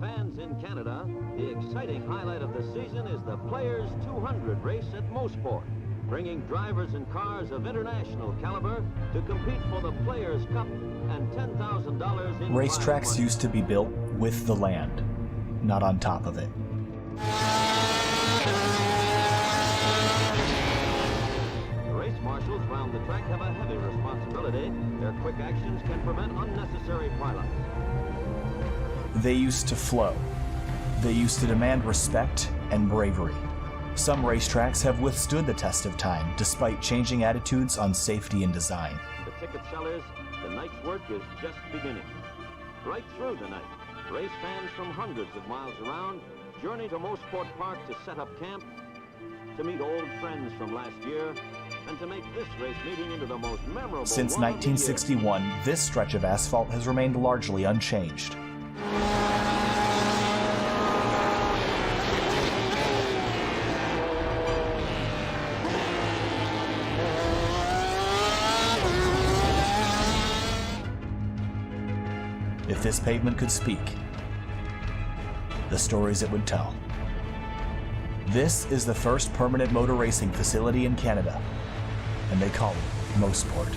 fans in Canada, the exciting highlight of the season is the Players 200 race at Mosport, bringing drivers and cars of international caliber to compete for the Players Cup and $10,000 in Racetracks used to be built with the land, not on top of it. The race marshals round the track have a heavy responsibility. Their quick actions can prevent unnecessary pileups. They used to flow. They used to demand respect and bravery. Some racetracks have withstood the test of time, despite changing attitudes on safety and design. The ticket sellers, the night's work is just beginning. Right through the night, race fans from hundreds of miles around journey to Mosport Park to set up camp, to meet old friends from last year, and to make this race meeting into the most memorable Since one of the year. 1961, this stretch of asphalt has remained largely unchanged. If this pavement could speak, the stories it would tell. This is the first permanent motor racing facility in Canada, and they call it Mosport.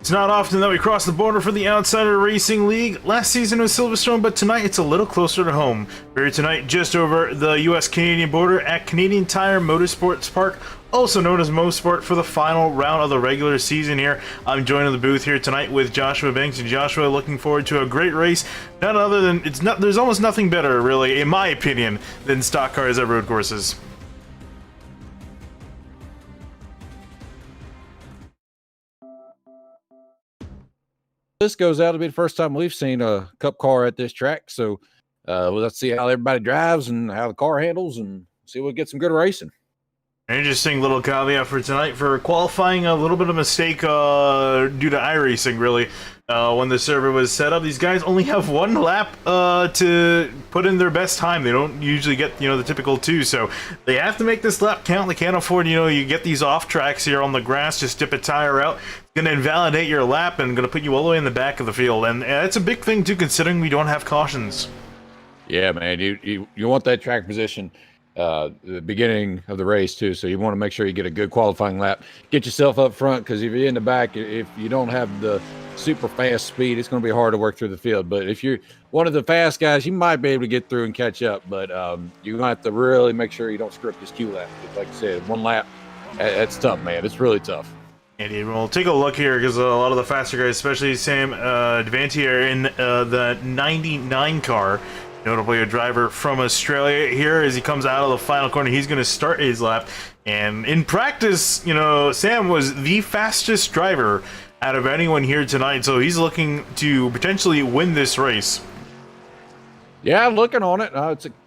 It's not often that we cross the border for the Outsider Racing League. Last season was Silverstone, but tonight it's a little closer to home. We're here tonight just over the US-Canadian border at Canadian Tire Motorsports Park, also known as Mosport, for the final round of the regular season here. I'm joined in the booth here tonight with Joshua Banks. And Joshua, looking forward to a great race. None other than, there's almost nothing better, really, in my opinion, than stock cars at road courses. This goes out to be the first time we've seen a cup car at this track, so let's see how everybody drives and how the car handles, and see if we get some good racing. Interesting little caveat for tonight for qualifying. A little bit of mistake due to iRacing, really. When the server was set up, these guys only have one lap to put in their best time. They don't usually get, the typical two, so they have to make this lap count. They can't afford, you get these off tracks here on the grass, just dip a tire out. It's going to invalidate your lap and going to put you all the way in the back of the field, and that's a big thing too, considering we don't have cautions. Yeah, man, you want that track position the beginning of the race too, so you want to make sure you get a good qualifying lap, get yourself up front, because if you're in the back, if you don't have the super fast speed, it's going to be hard to work through the field. But if you're one of the fast guys, you might be able to get through and catch up, but you're going to have to really make sure you don't screw up this Q lap. Like I said, one lap, that's tough, man. It's really tough. And we'll take a look here, because a lot of the faster guys, especially Sam Devantier, are in the 99 car. Notably a driver from Australia here. As he comes out of the final corner, he's going to start his lap. And in practice, Sam was the fastest driver out of anyone here tonight, so he's looking to potentially win this race. Yeah, I'm looking on it.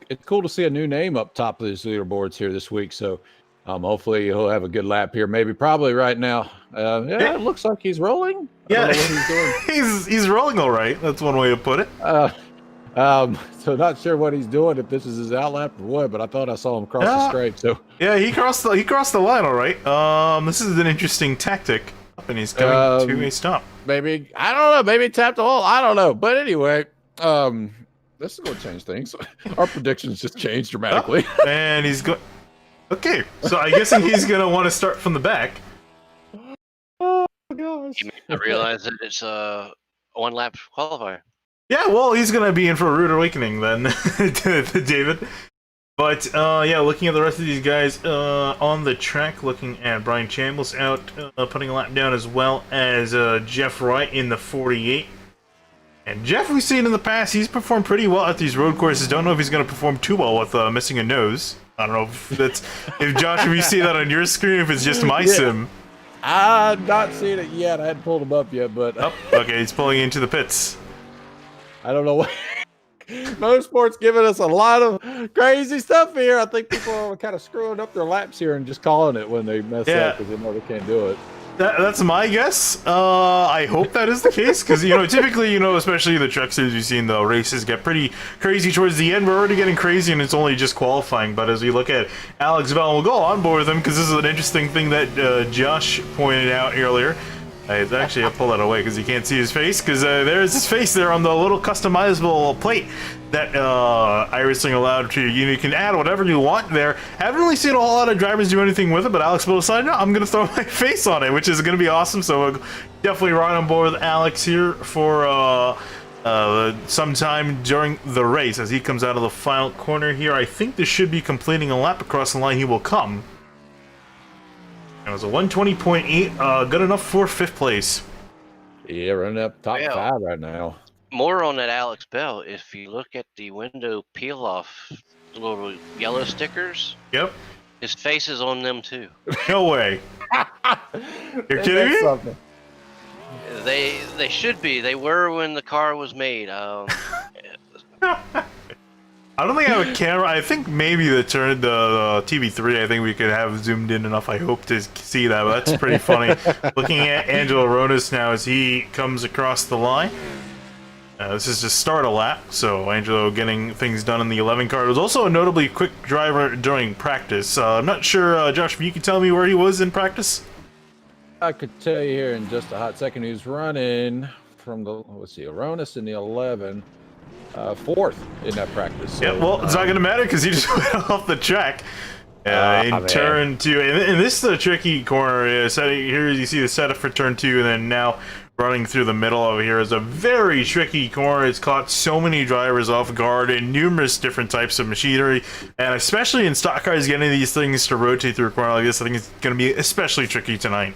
It's cool to see a new name up top of these leaderboards here this week, so hopefully he'll have a good lap here. Probably right now. It looks like he's rolling. I don't know what he's doing. he's rolling all right. That's one way to put it. So not sure what he's doing, if this is his outlap or what, but I thought I saw him cross the stripe. So yeah, he crossed the line all right. This is an interesting tactic, and he's coming to a stop. Maybe, I don't know, maybe tapped the hole. I don't know, but anyway, this is going to change things. Our predictions just changed dramatically. And he's Okay, so I guessing he's gonna want to start from the back. Oh gosh. You may not realize that it's a one-lap qualifier. Yeah, well, he's gonna be in for a rude awakening then, to David. But yeah, looking at the rest of these guys on the track, looking at Brian Chambliss out, putting a lap down, as well as Jeff Wright in the 48. And Jeff, we've seen in the past, he's performed pretty well at these road courses. Don't know if he's going to perform too well with missing a nose. I don't know if that's if Josh, if you see that on your screen, if it's just my sim. I'm not seeing it yet. I hadn't pulled him up yet, but Oh, okay, he's pulling into the pits. I don't know what. Mosport's giving us a lot of crazy stuff here. I think people are kind of screwing up their laps here and just calling it when they mess up because they know they can't do it. That's my guess. I hope that is the case, because, typically, especially in the truck series, we've seen the races get pretty crazy towards the end. We're already getting crazy, and it's only just qualifying. But as we look at Alex Bell, we'll go on board with him, because this is an interesting thing that Josh pointed out earlier. I'll pull that away because you can't see his face, because there's his face there on the little customizable plate that iRacing allowed to you can add whatever you want there. Haven't really seen a whole lot of drivers do anything with it, but Alex Bill decided, no, I'm going to throw my face on it, which is going to be awesome. So we're definitely right on board with Alex here for sometime during the race as he comes out of the final corner here. I think this should be completing a lap across the line. He will come. It was a 120.8, good enough for 5th place. Yeah, running up top 5 right now. More on that Alex Bell. If you look at the window peel-off little yellow stickers, Yep. his face is on them too. No way. You're kidding me? Something. They should be. They were when the car was made. I don't think I have a camera. I think maybe the TV3, I think we could have zoomed in enough. I hope to see that, but that's pretty funny. Looking at Angelo Ronas now as he comes across the line. This is just start a lap, so Angelo getting things done in the 11 car. He was also a notably quick driver during practice. I'm not sure, Josh, if you can tell me where he was in practice? I could tell you here in just a hot second. He was running from the, Ronas in the 11. 4th in that practice. So, yeah, well, it's not going to matter because he just went off the track in turn 2. And this is a tricky corner. Here you see the setup for turn 2, and then now running through the middle over here is a very tricky corner. It's caught so many drivers off guard in numerous different types of machinery, and especially in stock cars, getting these things to rotate through a corner like this, I think it's going to be especially tricky tonight.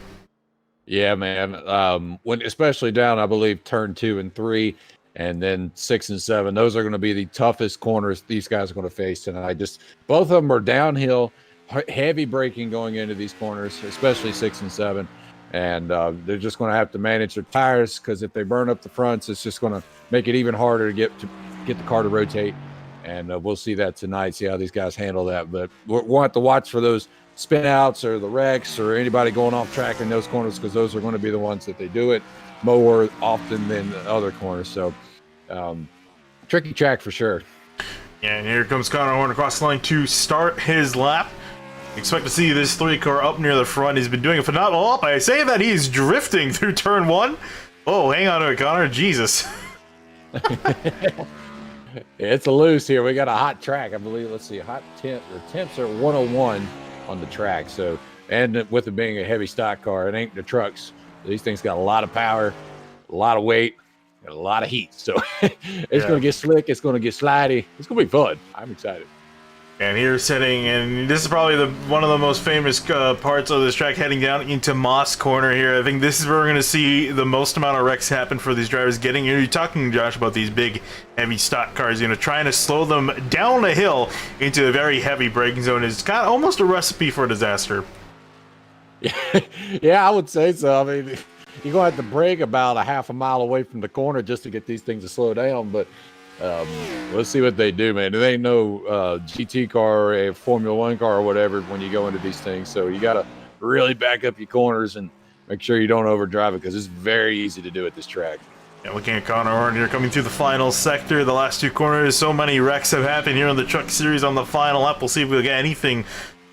Yeah, man. When especially down, I believe turn 2 and 3. And then 6 and 7, those are going to be the toughest corners these guys are going to face tonight. Both of them are downhill, heavy braking going into these corners, especially 6 and 7. And they're just going to have to manage their tires, because if they burn up the fronts, it's just going to make it even harder to get the car to rotate. And we'll see that tonight, see how these guys handle that. But we'll have to watch for those spin outs or the wrecks or anybody going off track in those corners, because those are going to be the ones that they do it more often than the other corners. So tricky track for sure. Yeah, and here comes Connor Horn across the line to start his lap. Expect to see this 3 car up near the front. He's been doing a phenomenal up. I say that he's drifting through turn 1. Oh, hang on to it, Connor. Jesus. It's a loose here. We got a hot track, I believe. Let's see, temps are 101 on the track. So, and with it being a heavy stock car, it ain't the trucks. These things got a lot of power, a lot of weight, and a lot of heat. So it's going to get slick. It's going to get slidey. It's going to be fun. I'm excited. And here's heading, and this is probably one of the most famous parts of this track, heading down into Moss Corner here. I think this is where we're going to see the most amount of wrecks happen for these drivers getting here. You're talking, Josh, about these big, heavy stock cars, trying to slow them down a hill into a very heavy braking zone is kind of almost a recipe for disaster. Yeah, I would say so. I mean, you're going to have to brake about a half a mile away from the corner just to get these things to slow down. But let's see what they do, man. There ain't no GT car or a Formula 1 car or whatever when you go into these things. So you got to really back up your corners and make sure you don't overdrive it, because it's very easy to do at this track. Yeah, looking at Connor Horn here coming through the final sector, the last 2 corners. So many wrecks have happened here in the Truck Series on the final lap. We'll see if we'll get anything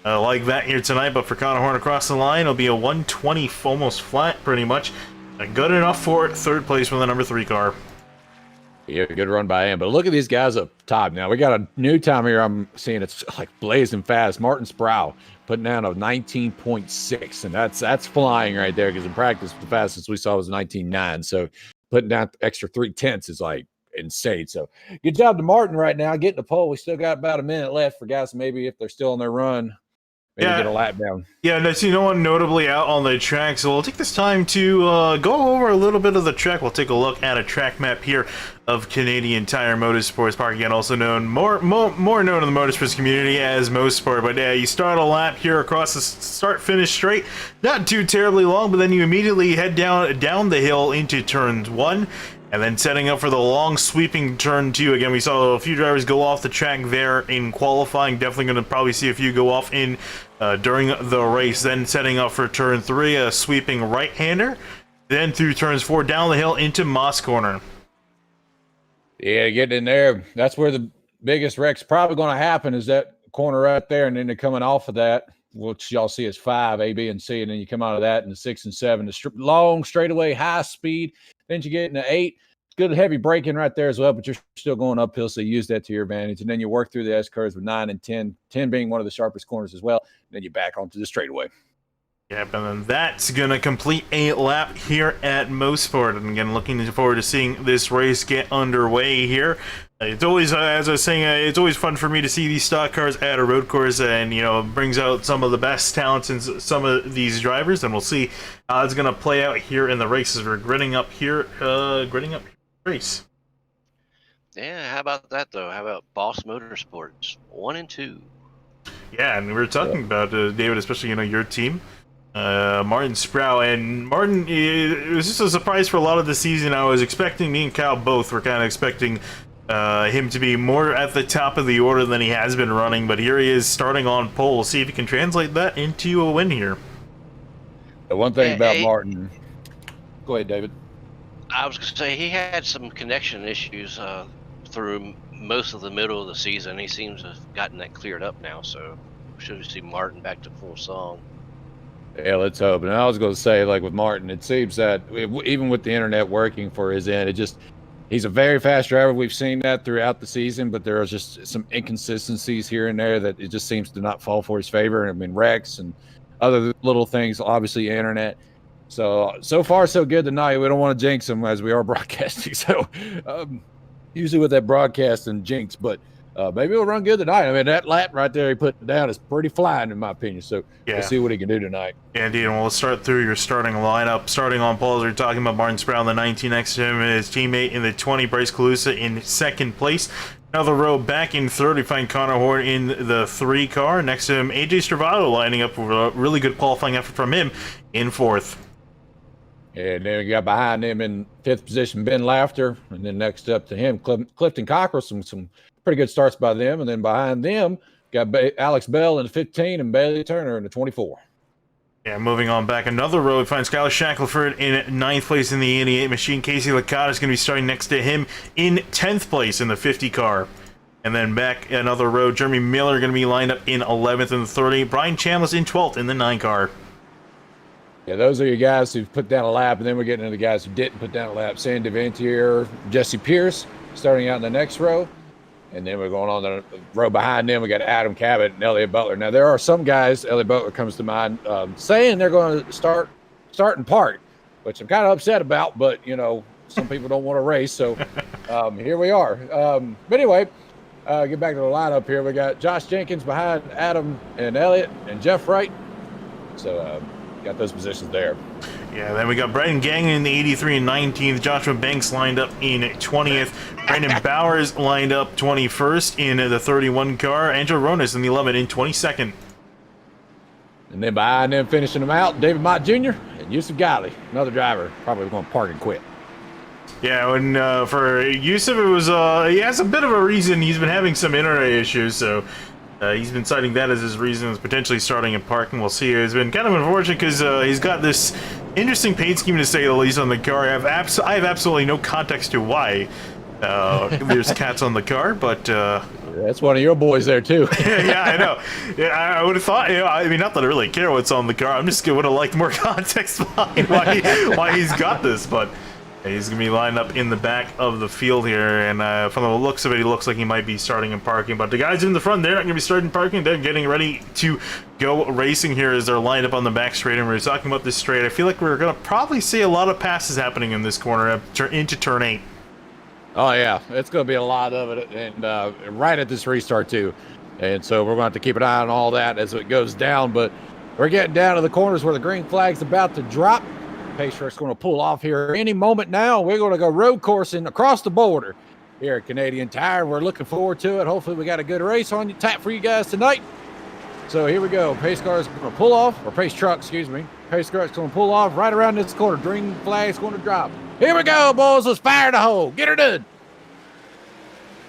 like that here tonight, but for Connor Horn across the line, it'll be a 120, almost flat, pretty much. Good enough for 3rd place with the number 3 car. Yeah, good run by him. But look at these guys up top. Now, we got a new time here. I'm seeing it's like blazing fast. Martin Sproul putting down a 19.6, and that's flying right there because in practice, the fastest we saw was 19.9. So putting down extra 3/10 is like insane. So good job to Martin right now getting the pole. We still got about a minute left for guys maybe if they're still on their run. Maybe get a lap down. Yeah, and I see no one notably out on the track, so we'll take this time to go over a little bit of the track. We'll take a look at a track map here of Canadian Tire Motorsports Park, again also known more known in the motorsports community as Mosport. But yeah, you start a lap here across the start-finish straight, not too terribly long, but then you immediately head down the hill into turn 1. And then setting up for the long sweeping turn 2. Again, we saw a few drivers go off the track there in qualifying. Definitely going to probably see a few go off in during the race. Then setting up for turn 3, a sweeping right-hander. Then through turns 4 down the hill into Moss Corner. Yeah, getting in there. That's where the biggest wreck's probably going to happen is that corner right there. And then they're coming off of that, which y'all see is 5, A, B, and C. And then you come out of that in the 6 and 7. The long straightaway, high speed. Then you get into 8. Good heavy braking right there as well, but you're still going uphill, so you use that to your advantage. And then you work through the S-curves with 9 and 10, 10 being one of the sharpest corners as well. And then you back onto the straightaway. Yep, and then that's going to complete a lap here at Mosport. And again, looking forward to seeing this race get underway here. It's always, as I was saying, it's always fun for me to see these stock cars at a road course, and brings out some of the best talents in some of these drivers. And we'll see how it's going to play out here in the races. We're gritting up race. Yeah, how about that though? How about Boss Motorsports 1 and 2? Yeah, and we were talking about David, especially your team. Martin Sproul, and Martin, it was just a surprise for a lot of the season. I was expecting, me and Kyle both were kind of expecting him to be more at the top of the order than he has been running, but here he is starting on pole. We'll see if he can translate that into a win here. The one thing about Martin, go ahead, David. I was going to say he had some connection issues through most of the middle of the season. He seems to have gotten that cleared up now, so we should see Martin back to full song. Yeah, let's hope. And I was going to say, like with Martin, it seems that even with the internet working for his end, he's a very fast driver. We've seen that throughout the season, but there are just some inconsistencies here and there that it just seems to not fall for his favor. I mean, wrecks and other little things, obviously internet. So far, so good tonight. We don't want to jinx him as we are broadcasting. So usually with that broadcast and jinx, but maybe he'll run good tonight. I mean, that lap right there he put down is pretty flying in my opinion. So we'll see what he can do tonight. Yeah, indeed. And we'll start through your starting lineup. Starting on pole, we're talking about Martin Sproul in the 19 next to him, and his teammate in the 20, Bryce Calusa, in second place. Another row back in third, we find Connor Horn in the 3 car. Next to him, AJ Stravado lining up with a really good qualifying effort from him in 4th. And then we got behind him in 5th position, Ben Laughter. And then next up to him, Clifton Cockrell, some pretty good starts by them. And then behind them, got Alex Bell in the 15 and Bailey Turner in the 24. Yeah, moving on back another row, we find Skylar Shackelford in 9th place in the 88 machine. Casey Licata is going to be starting next to him in 10th place in the 50 car. And then back another row, Jeremy Miller going to be lined up in 11th in the 30. Brian Chambliss in 12th in the 9 car. Yeah, those are your guys who've put down a lap, and then we're getting into the guys who didn't put down a lap. Sam DeVantier, Jesse Pierce starting out in the next row. And then we're going on the row behind them. We got Adam Cabot and Elliot Butler. Now, there are some guys, Elliot Butler comes to mind, saying they're going to start and park, which I'm kind of upset about, but, some people don't want to race. So here we are. But anyway, get back to the lineup here. We got Josh Jenkins behind Adam and Elliot and Jeff Wright. So got those positions there. Yeah, then we got Brendan Gagnon in the 83 and 19th. Joshua Banks lined up in 20th. Brandon Bowers lined up 21st in the 31 car. Angelo Ronas in the 11 in 22nd. And then behind them, finishing them out, David Mott Jr. and Yusuf Ghali, another driver, probably going to park and quit. Yeah, and for Yusuf, it was he has a bit of a reason. He's been having some internet issues, so he's been citing that as his reason as potentially starting and parking. We'll see. It's been kind of unfortunate because he's got this interesting paint scheme, to say the least, on the car. I have absolutely no context to why there's cats on the car, but that's one of your boys there too. Yeah, I know. Yeah, I would have thought. I mean, not that I really care what's on the car. I'm just would have liked more context behind why he's got this, but. He's going to be lined up in the back of the field here, and from the looks of it, he looks like he might be starting and parking. But the guys in the front, they're not going to be starting parking. They're getting ready to go racing here as they're lined up on the back straight. And we're talking about this straight. I feel like we're going to probably see a lot of passes happening in this corner into turn 8. Oh, yeah. It's going to be a lot of it, and right at this restart, too. And so we're going to have to keep an eye on all that as it goes down. But we're getting down to the corners where the green flag's about to drop. Pace truck's going to pull off here any moment now. We're going to go road coursing across the border here at Canadian Tire. We're looking forward to it. Hopefully we got a good race on tap for you guys tonight. So here we go. Pace car's going to pull off, or pace truck, excuse me. Pace truck's going to pull off right around this corner. Green flag's going to drop. Here we go, boys. Let's fire the hole. Get her done.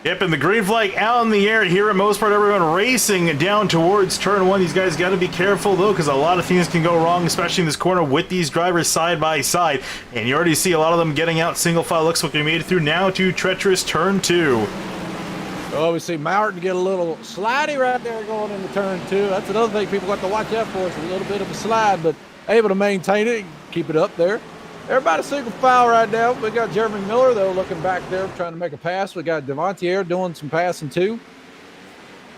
Yep, and the green flag out in the air here at Mosport. Everyone racing down towards turn 1. These guys got to be careful, though, because a lot of things can go wrong, especially in this corner with these drivers side by side. And you already see a lot of them getting out single file. Looks like we made it through now to treacherous turn 2. Oh, we see Martin get a little slidey right there going into turn 2. That's another thing people got to watch out for. It's a little bit of a slide, but able to maintain it and keep it up there. Everybody single file right now. We got Jeremy Miller, though, looking back there, trying to make a pass. We got Devontier doing some passing, too.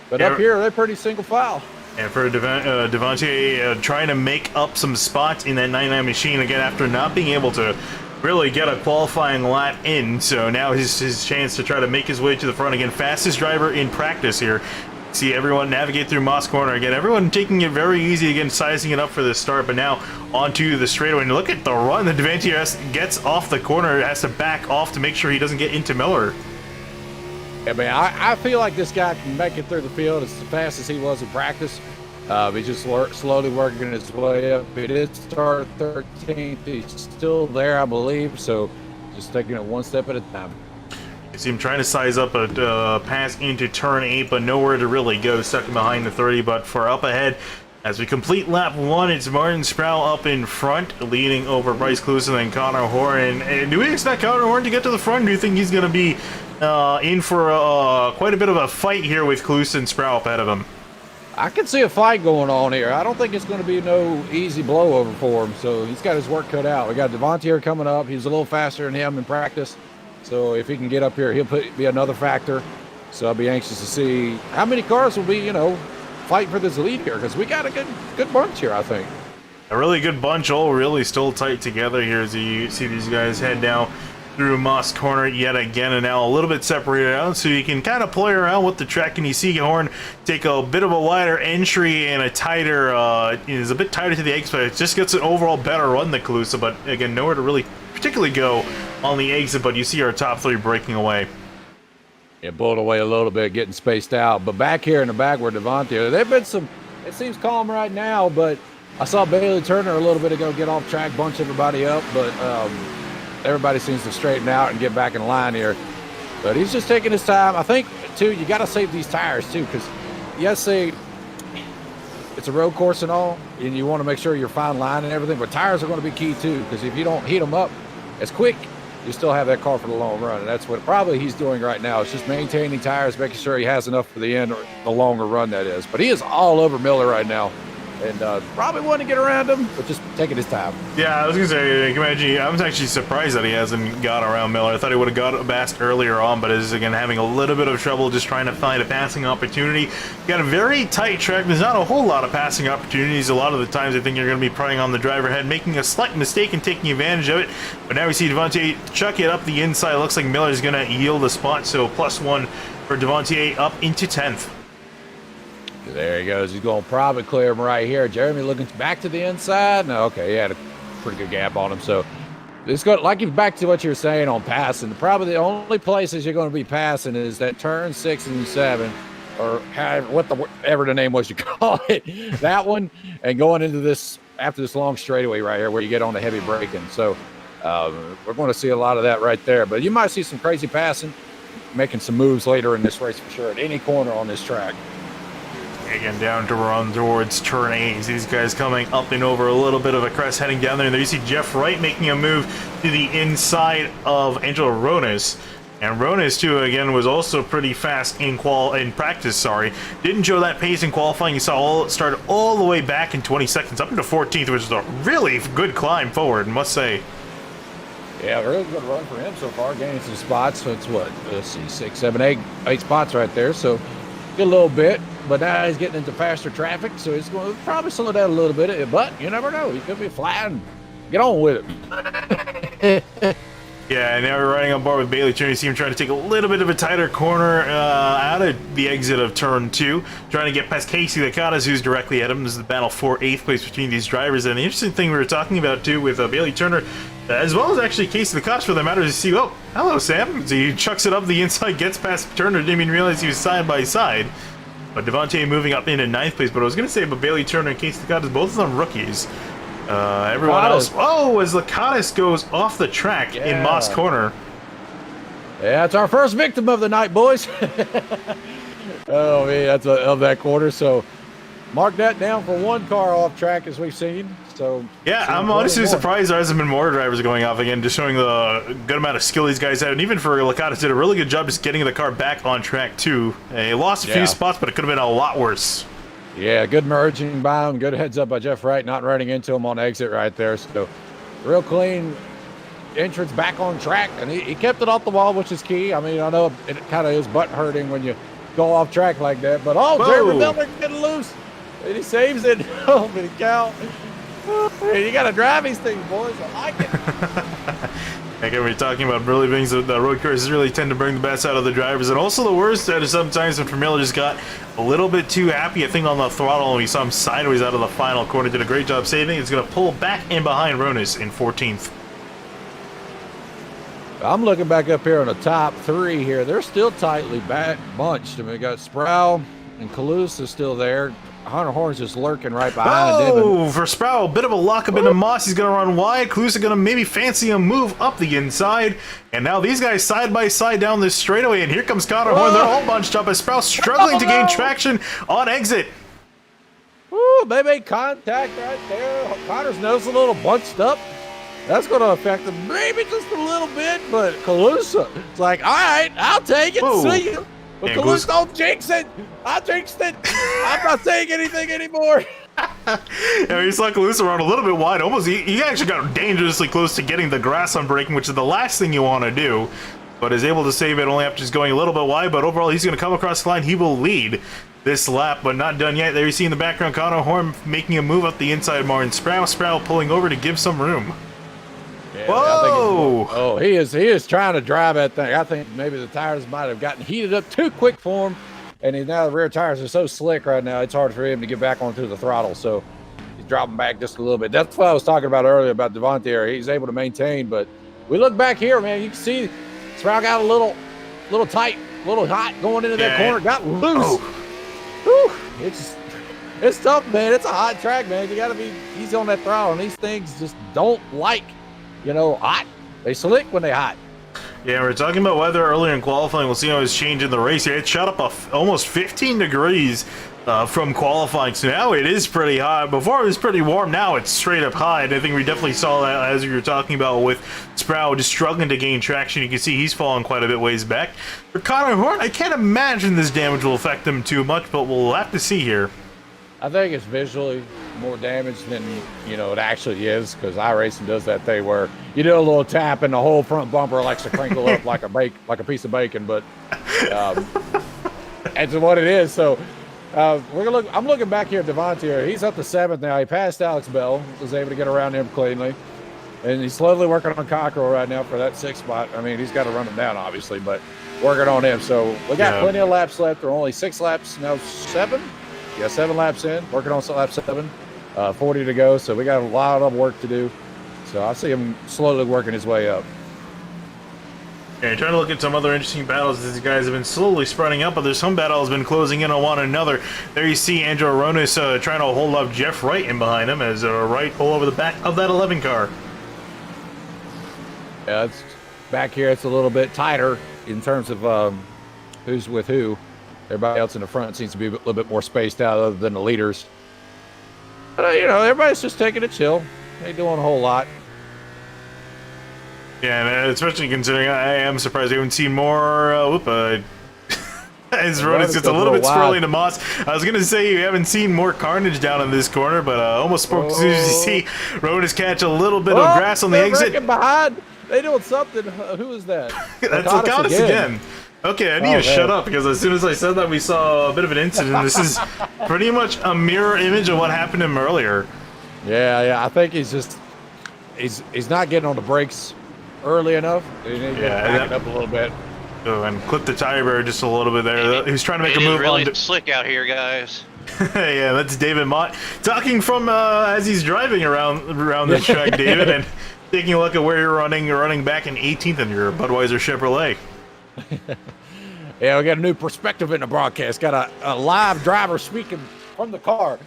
But up here, they're pretty single file. And for Devontier trying to make up some spots in that 99 machine, again, after not being able to really get a qualifying lap in. So now his chance to try to make his way to the front again. Fastest driver in practice here. See everyone navigate through Moss Corner again. Everyone taking it very easy again, sizing it up for the start. But now onto the straightaway. And look at the run that Devontier gets off the corner. Has to back off to make sure he doesn't get into Miller. Yeah, man, I feel like this guy can make it through the field as fast as he was in practice. He's just slowly working his way up. He did start 13th. He's still there, I believe. So just taking it one step at a time. You see him trying to size up a pass into turn 8, but nowhere to really go, stuck behind the 30. But for up ahead, as we complete lap 1, it's Martin Sproul up in front, leading over Bryce Cluson and Connor Horn. And do we expect Connor Horn to get to the front? Do you think he's going to be in for quite a bit of a fight here with Cluson and Sproul up ahead of him? I can see a fight going on here. I don't think it's going to be no easy blowover for him. So he's got his work cut out. We got Devontier coming up. He's a little faster than him in practice. So if he can get up here, he'll be another factor. So I'll be anxious to see how many cars will be, fighting for this lead here, because we got a good bunch here, I think. A really good bunch, all really still tight together here as you see these guys head down through Moss Corner yet again, and now a little bit separated out, so you can kind of play around with the track, and you see Horn take a bit of a wider entry and a tighter, is a bit tighter to the exit, but it just gets an overall better run than Calusa, but again, nowhere to really particularly go on the exit, but you see our top 3 breaking away. Yeah, pulled away a little bit, getting spaced out, but back here in the back where Devontier, they've been it seems calm right now, but I saw Bailey Turner a little bit ago get off track, bunch everybody up, but everybody seems to straighten out and get back in line here. But he's just taking his time. I think, too, you got to save these tires, too, because, yes, it's a road course and all, and you want to make sure you're fine line and everything, but tires are going to be key, too, because if you don't heat them up as quick, you still have that car for the long run, and that's what probably he's doing right now. It's just maintaining tires, making sure he has enough for the end, or the longer run, that is. But he is all over Miller right now. And probably want to get around him, but just taking his time. Yeah, I was going to say, I was actually surprised that he hasn't got around Miller. I thought he would have got past earlier on, but is again having a little bit of trouble just trying to find a passing opportunity. Got a very tight track. There's not a whole lot of passing opportunities. A lot of the times I think you're going to be prying on the driver head, making a slight mistake and taking advantage of it. But now we see Devontier chuck it up the inside. Looks like Miller's going to yield the spot, so +1 for Devontier up into 10th. There he goes. He's going to probably clear him right here. Jeremy looking back to the inside. No, okay, he had a pretty good gap on him. So it's going like back to what you were saying on passing. Probably the only places you're going to be passing is that turn 6 and 7, or whatever the name was you call it. That one, and going into this after this long straightaway right here where you get on the heavy braking. So we're going to see a lot of that right there. But you might see some crazy passing, making some moves later in this race for sure at any corner on this track. Again, down to run towards turn 8. You see these guys coming up and over a little bit of a crest heading down there. And there you see Jeff Wright making a move to the inside of Angelo Rones. And Rones, too, again, was also pretty fast in practice, Didn't show that pace in qualifying. You saw it started all the way back in 20 seconds, up into 14th, which is a really good climb forward, must say. Yeah, really good run for him so far, gaining some spots. So it's what, let's see, 6, 7, 8 spots right there. So get a little bit, but now he's getting into faster traffic, so he's going to probably slow down a little bit. But you never know; he could be flying. Get on with it. Yeah, and now we're riding on board with Bailey Turner. You see him trying to take a little bit of a tighter corner out of the exit of turn 2, trying to get past Casey Lakatos, who's directly at him. This is the battle for 8th place between these drivers. And the interesting thing we were talking about, too, with Bailey Turner, as well as actually Casey Lakatos, for the matter, is to see, oh, hello, Sam. So he chucks it up the inside, gets past Turner, didn't even realize he was side by side. But Devontae moving up into 9th place. But I was going to say about Bailey Turner and Casey Lakatos, both of them rookies. Everyone else. Oh, as Lakatos goes off the track in Moss Corner. Yeah, it's our first victim of the night, boys. Oh man, that's of that quarter. So mark that down for one car off track, as we've seen. So yeah, I'm honestly surprised there hasn't been more drivers going off again, just showing the good amount of skill these guys have. And even for Lakatos, did a really good job just getting the car back on track too. He lost a few spots, but it could have been a lot worse. Yeah, good merging by him. Good heads up by Jeff Wright, not running into him on exit right there. So real clean entrance back on track. And he kept it off the wall, which is key. I mean, I know it kind of is butt hurting when you go off track like that. But, Jeremy Miller getting loose. And he saves it. Oh, but he count. You got to drive these things, boys. I like it. Again, we're talking about really things that the road courses really tend to bring the best out of the drivers, and also the worst that is sometimes when Miller just got a little bit too happy, I think, on the throttle, and we saw him sideways out of the final corner. Did a great job saving. It's going to pull back in behind Ronis in 14th. I'm looking back up here on the top 3 here. They're still tightly bunched. I mean, we got Sproul and Kalus is still there. Hunter Horn's just lurking right behind him. Oh, for Sproul, a bit of a lock-up into Moss. He's going to run wide. Kalus is going to maybe fancy a move up the inside. And now these guys side by side down this straightaway. And here comes Connor Horn. They're all bunched up as Sproul struggling to gain traction on exit. Ooh, they made contact right there. Connor's nose a little bunched up. That's going to affect him maybe just a little bit. But Calusa, it's like, all right, I'll take it. Whoa. See you. But Calusa, don't jinx it. I jinxed it. I'm not saying anything anymore. Yeah, he saw Calusa around a little bit wide. Almost, he actually got dangerously close to getting the grass on braking, which is the last thing you want to do. But is able to save it only after just going a little bit wide. But overall, he's going to come across the line. He will lead this lap, but not done yet. There you see in the background, Connor Horn making a move up the inside. Martin Sproul pulling over to give some room. Yeah, whoa! He is trying to drive that thing. I think maybe the tires might have gotten heated up too quick for him, and now the rear tires are so slick right now. It's hard for him to get back onto the throttle. So he's dropping back just a little bit. That's what I was talking about earlier about Devontae. He's able to maintain, but we look back here, man. You can see Sproul got a little tight, a little hot going into that corner. Got loose. Whew. It's tough, man. It's a hot track, man. You got to be easy on that throttle, and these things just don't like. Hot. They slick when they hot. Yeah, we were talking about weather earlier in qualifying. We'll see how it's changing the race here. It shot up almost 15 degrees from qualifying, so now it is pretty hot. Before it was pretty warm, now it's straight up hot. And I think we definitely saw that as we were talking about with Sproul just struggling to gain traction. You can see he's falling quite a bit ways back. For Connor Horn, I can't imagine this damage will affect him too much, but we'll have to see here. I think it's visually more damage than it actually is, because iRacing does that thing where you do a little tap and the whole front bumper likes to crinkle up like a piece of bacon. But that's what it is. So we're gonna look. I'm looking back here at Devontae. He's up to 7th now. He passed Alex Bell, was able to get around him cleanly, and he's slowly working on Cockrell right now for that 6th spot. I mean, he's got to run him down obviously, but working on him. So we got plenty of laps left. There are only 6 laps now. 7. Yeah, 7 laps in, working on lap 7, 40 to go. So we got a lot of work to do. So I see him slowly working his way up. Yeah, trying to look at some other interesting battles. These guys have been slowly spreading up, but there's some battles been closing in on one another. There you see Andrew Aronis trying to hold up Jeff Wright in behind him as Wright pull over the back of that 11 car. Yeah, it's back here. It's a little bit tighter in terms of who's with who. Everybody else in the front seems to be a little bit more spaced out other than the leaders. But, everybody's just taking it chill. Ain't doing a whole lot. Yeah, and especially considering I am surprised we haven't seen more. As Ronis gets a little bit swirly to Moss. I was going to say you haven't seen more carnage down in this corner, but almost spoke as soon as you see Ronis catch a little bit of grass on the exit. Behind. They doing something. Who is that? That's Okada's again. Okay, I need to shut up because as soon as I said that, we saw a bit of an incident. This is pretty much a mirror image of what happened to him earlier. Yeah. I think he's just he's not getting on the brakes early enough. He needs to back it up a little bit. Oh, and clip the tire barrier just a little bit there. He was trying to make a move. Really slick out here, guys. Yeah, that's David Mott talking from as he's driving around this track, David, and taking a look at where you're running. You're running back in 18th in your Budweiser Chevrolet. Yeah, we got a new perspective in the broadcast. Got a live driver speaking from the car.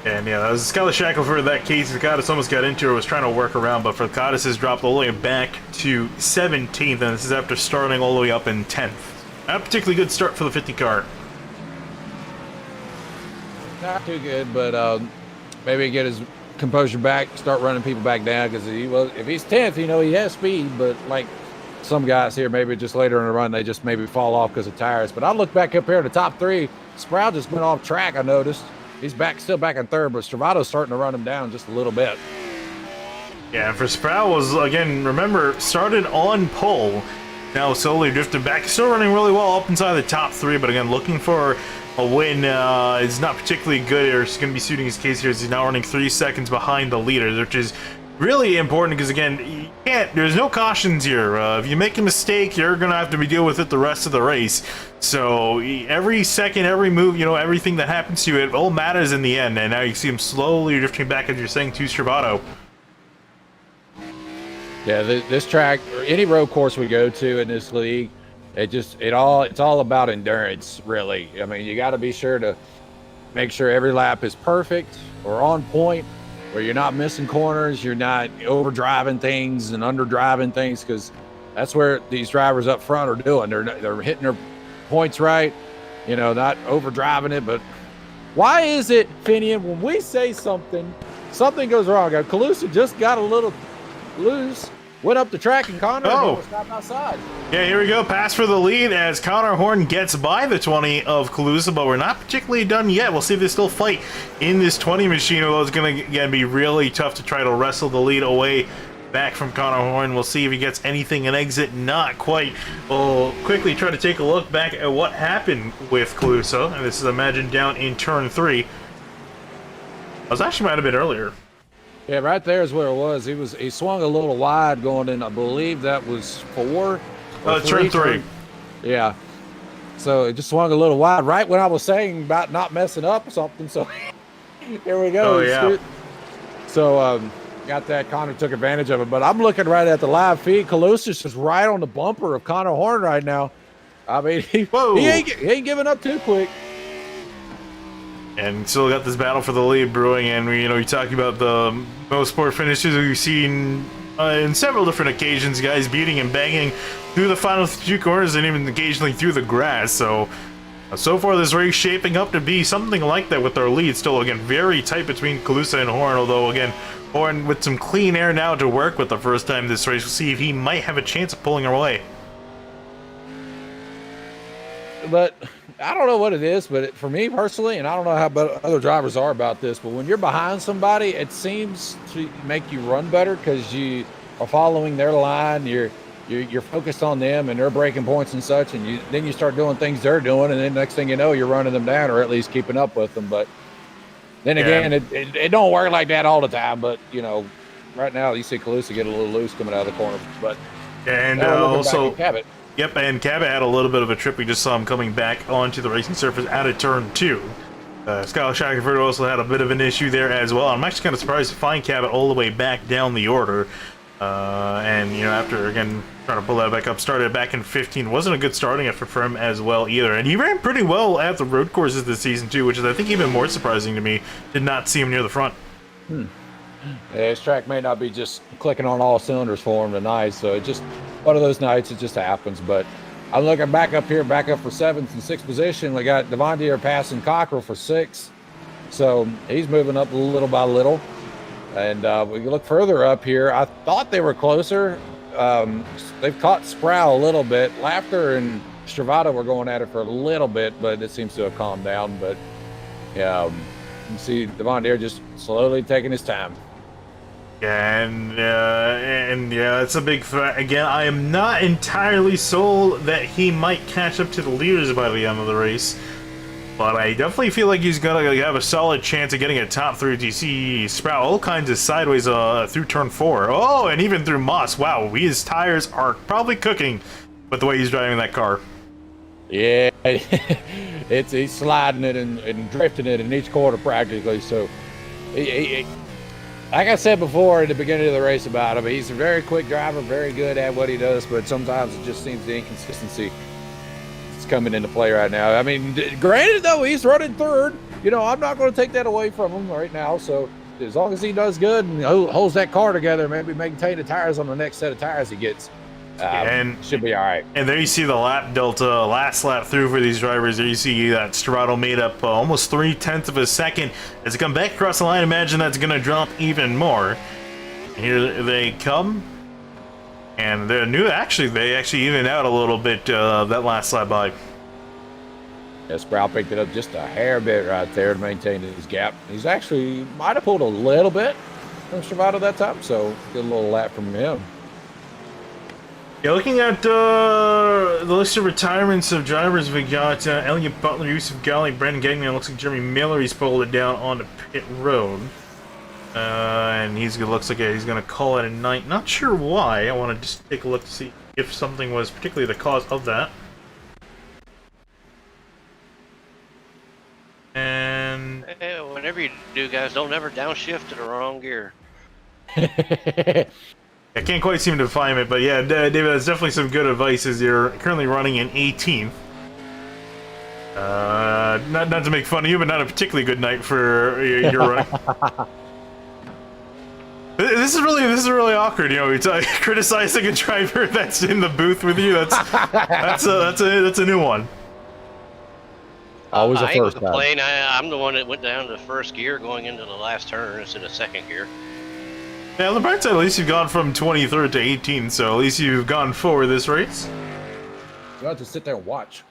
And yeah, that was Skylar Shackle for that case. Cottis almost got into it, was trying to work around, but for Cottis has dropped all the way back to 17th, and this is after starting all the way up in 10th. Not a particularly good start for the 50 car. Not too good, but maybe get his composure back, start running people back down, because if he's 10th, he has speed, but like some guys here, maybe just later in the run, they just maybe fall off because of tires. But I look back up here at the top three, Sproul just went off track, I noticed. He's still back in third, but Stravato's starting to run him down just a little bit. Yeah, and for Sproul was, again, remember, started on pole, now slowly drifted back. Still running really well up inside the top three, but again, looking for a win is not particularly good. He's going to be suiting his case here as he's now running 3 seconds behind the leaders, which is really important because, again, there's no cautions here. If you make a mistake, you're going to have to deal with it the rest of the race. So every second, every move, everything that happens to you, it all matters in the end. And now you see him slowly drifting back, as you're saying, to Stravato. Yeah, this track, or any road course we go to in this league, it's all about endurance, really. I mean, you got to be sure to make sure every lap is perfect or on point, where you're not missing corners, you're not over driving things and under driving things, because that's where these drivers up front are doing. They're hitting their points right, not over driving it. But why is it, Finian, when we say something goes wrong? Calusa just got a little loose, went up the track, and Connor stopped outside. Yeah, here we go. Pass for the lead as Connor Horn gets by the 20 of Calusa, but we're not particularly done yet. We'll see if they still fight in this 20 machine, although it's going to be really tough to try to wrestle the lead away back from Connor Horn. We'll see if he gets anything an exit. Not quite. We'll quickly try to take a look back at what happened with Calusa, and this is imagined down in turn 3. I was actually might have been earlier. Yeah, right there is where it was. He swung a little wide going in, I believe that was 4. Turn 3. Yeah. So it just swung a little wide right when I was saying about not messing up or something. So here we go. Oh, yeah. So got that. Connor took advantage of it. But I'm looking right at the live feed. Calusa's just right on the bumper of Connor Horn right now. I mean, he ain't giving up too quick. And still got this battle for the lead brewing, and we talked about the Mosport finishes we've seen in several different occasions, guys beating and banging through the final 2 corners and even occasionally through the grass. So far this race shaping up to be something like that with our lead. Still, again, very tight between Calusa and Horn, although, again, Horn with some clean air now to work with the first time this race. We'll see if he might have a chance of pulling away. But I don't know what it is, but for me personally, and I don't know how other drivers are about this, but when you're behind somebody, it seems to make you run better because you are following their line. You're focused on them, and they're breaking points and such, and then you start doing things they're doing, and then next thing you know, you're running them down or at least keeping up with them. But then again, it don't work like that all the time. But right now you see Calusa get a little loose coming out of the corner, but and also Cabot. Yep, and Cabot had a little bit of a trip. We just saw him coming back onto the racing surface out of turn 2. Skylar Shackelford also had a bit of an issue there as well. I'm actually kind of surprised to find Cabot all the way back down the order. And, after, again, trying to pull that back up, started back in 15. Wasn't a good starting effort for him as well either. And he ran pretty well at the road courses this season too, which is, I think, even more surprising to me. Did not see him near the front. Yeah, his track may not be just clicking on all cylinders for him tonight, so it just one of those nights, it just happens. But I'm looking back up here, back up for 7th and 6th position. We got Devon Deere passing Cockrell for 6th, so he's moving up little by little. And we look further up here. I thought they were closer. They've caught Sproul a little bit. Laughter and Stravato were going at it for a little bit, but it seems to have calmed down. But yeah, you see Devon Deere just slowly taking his time. And yeah, that's a big threat. Again, I am not entirely sold that he might catch up to the leaders by the end of the race. But I definitely feel like he's gonna have a solid chance of getting a top 3. You see Sprout all kinds of sideways through turn 4. Oh, and even through Moss. Wow, his tires are probably cooking with the way he's driving that car. Yeah, he's sliding it and drifting it in each corner practically. So, like I said before at the beginning of the race about him, he's a very quick driver, very good at what he does, but sometimes it just seems the inconsistency is coming into play right now. I mean, granted, though, he's running third. You know, I'm not going to take that away from him right now. So as long as he does good and holds that car together, maybe maintain the tires on the next set of tires he gets, and should be all right. And there you see the lap delta, last lap through for these drivers. There you see that Strato made up almost 0.3 of a second. As they come back across the line, imagine that's going to drop even more. Here they come. And they actually evened out a little bit that last lap by. Yeah, Sprout picked it up just a hair bit right there to maintain his gap. He's actually might have pulled a little bit from Stravato that time, so get a little lap from him. Yeah, looking at the list of retirements of drivers, we got Elliot Butler, Yusuf Ghali, Brandon Gagnon. Looks like Jeremy Miller. He's pulled it down on the pit road. And looks like he's going to call it a night. Not sure why. I want to just take a look to see if something was particularly the cause of that. And whenever you do, guys, don't ever downshift to the wrong gear. I can't quite seem to find it, but yeah, David, that's definitely some good advice as you're currently running in 18th. Not to make fun of you, but not a particularly good night for your running. This is really awkward. You know, you're criticizing a driver that's in the booth with you. That's a new one. Always a I ain't first gonna complain. I'm the one that went down to first gear going into the last turn instead of second gear. Yeah, on the bright side, at least you've gone from 23rd to 18th, so at least you've gone forward this race. You have to sit there and watch.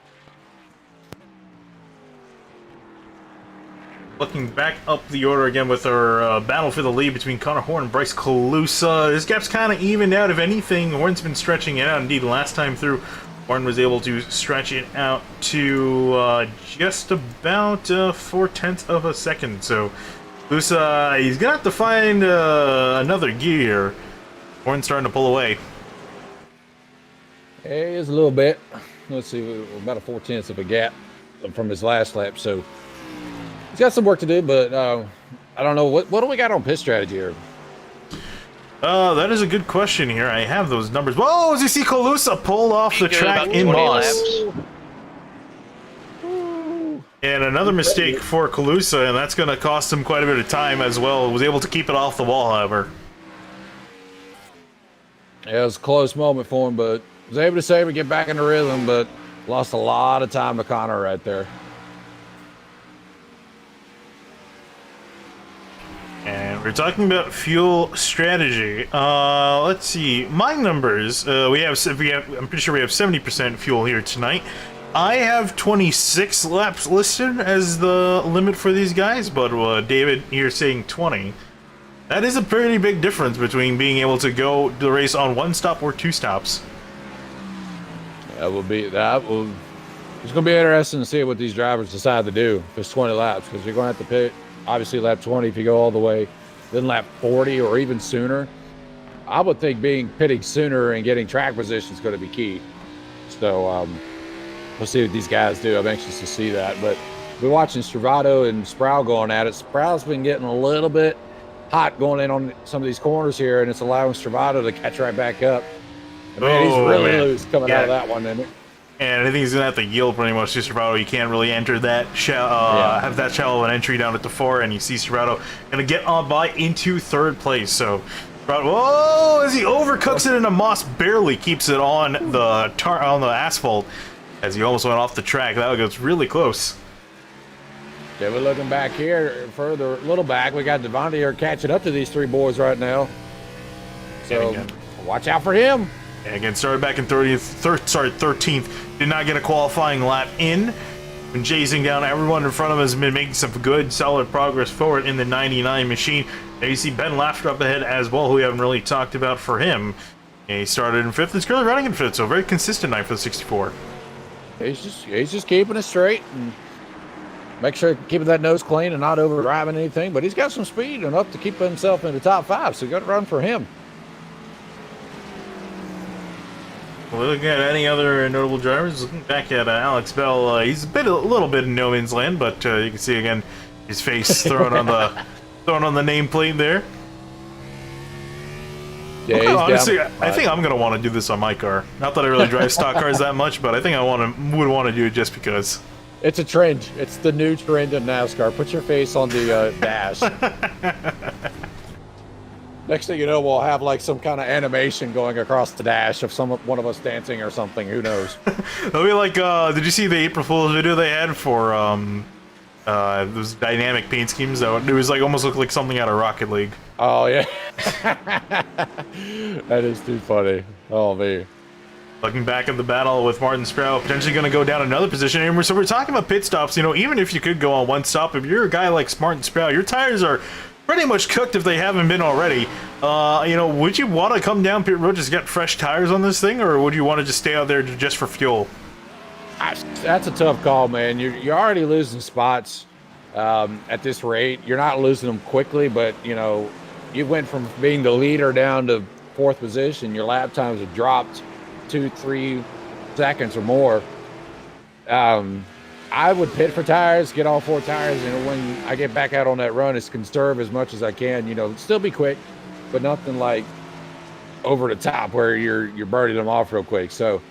Looking back up the order again with our battle for the lead between Connor Horn and Bryce Calusa. This gap's kind of evened out, if anything. Horn's been stretching it out. Indeed, last time through, Horn was able to stretch it out to just about 0.4 of a second. So, Calusa, he's going to have to find another gear. Horn's starting to pull away. It is a little bit. Let's see, about a 0.4 of a gap from his last lap. So, he's got some work to do, but I don't know. What do we got on pit strategy here? That is a good question here. I have those numbers. Whoa, as you see Calusa pulled off the track in Moss. And another mistake for Calusa, and that's going to cost him quite a bit of time as well. Was able to keep it off the wall, however. Yeah, it was a close moment for him, but was able to save and get back into rhythm, but lost a lot of time to Connor right there. And we're talking about fuel strategy. Let's see. My numbers. I'm pretty sure we have 70% fuel here tonight. I have 26 laps listed as the limit for these guys, but David here saying 20. That is a pretty big difference between being able to go the race on 1 stop or 2 stops. It's going to be interesting to see what these drivers decide to do if it's 20 laps, because you're going to have to pit, obviously, lap 20 if you go all the way, then lap 40 or even sooner. I would think pitting sooner and getting track position is going to be key. So, we'll see what these guys do. I'm anxious to see that. But we're watching Stravato and Sproul going at it. Sproul's been getting a little bit hot going in on some of these corners here, and it's allowing Stravato to catch right back up. I mean, he's really loose coming out of that one, isn't it? And I think he's going to have to yield pretty much to Stravato. You can't really enter that have that shallow an entry down at the 4, and you see Stravato going to get on by into 3rd place. So, Stravato, as he overcooks it into Moss, barely keeps it on the asphalt as he almost went off the track. That goes really close. Yeah, we're looking back here further, a little back. We got Devontae here catching up to these 3 boys right now. So, watch out for him. And again, started back in 13th. Did not get a qualifying lap in. been chasing down everyone in front of him, has been making some good, solid progress forward in the 99 machine. Now you see Ben Laughter up ahead as well, who we haven't really talked about for him. And he started in 5th, he's currently running in 5th, so a very consistent night for the 64. He's just keeping it straight and make sure keeping that nose clean and not overdriving anything. But he's got some speed enough to keep himself in the top 5, so good run for him. Looking at any other notable drivers, looking back at Alex Bell, he's a little bit in no man's land, but you can see again his face thrown on the nameplate there. Yeah, okay, honestly, I think I'm gonna want to do this on my car. Not that I really drive stock cars that much, but I think I would want to do it just because. It's a trend. It's the new trend in NASCAR. Put your face on the dash. Next thing you know, we'll have like some kind of animation going across the dash of one of us dancing or something. Who knows? It'll be like, did you see the April Fool's video they had for those dynamic paint schemes? Though it was like almost looked like something out of Rocket League. Oh yeah, that is too funny. Oh man. Looking back at the battle with Martin Sproul, potentially going to go down another position. And so we're talking about pit stops. You know, even if you could go on one stop, if you're a guy like Martin Sproul, your tires are pretty much cooked if they haven't been already. You know, would you want to come down pit road just get fresh tires on this thing, or would you want to just stay out there just for fuel? That's a tough call, man. You're already losing spots at this rate. You're not losing them quickly, but you know, you went from being the leader down to 4th position. Your lap times have dropped 2-3 seconds or more. I would pit for tires, get all 4 tires, and when I get back out on that run, is conserve as much as I can. You know, still be quick, but nothing like over the top where you're burning them off real quick. So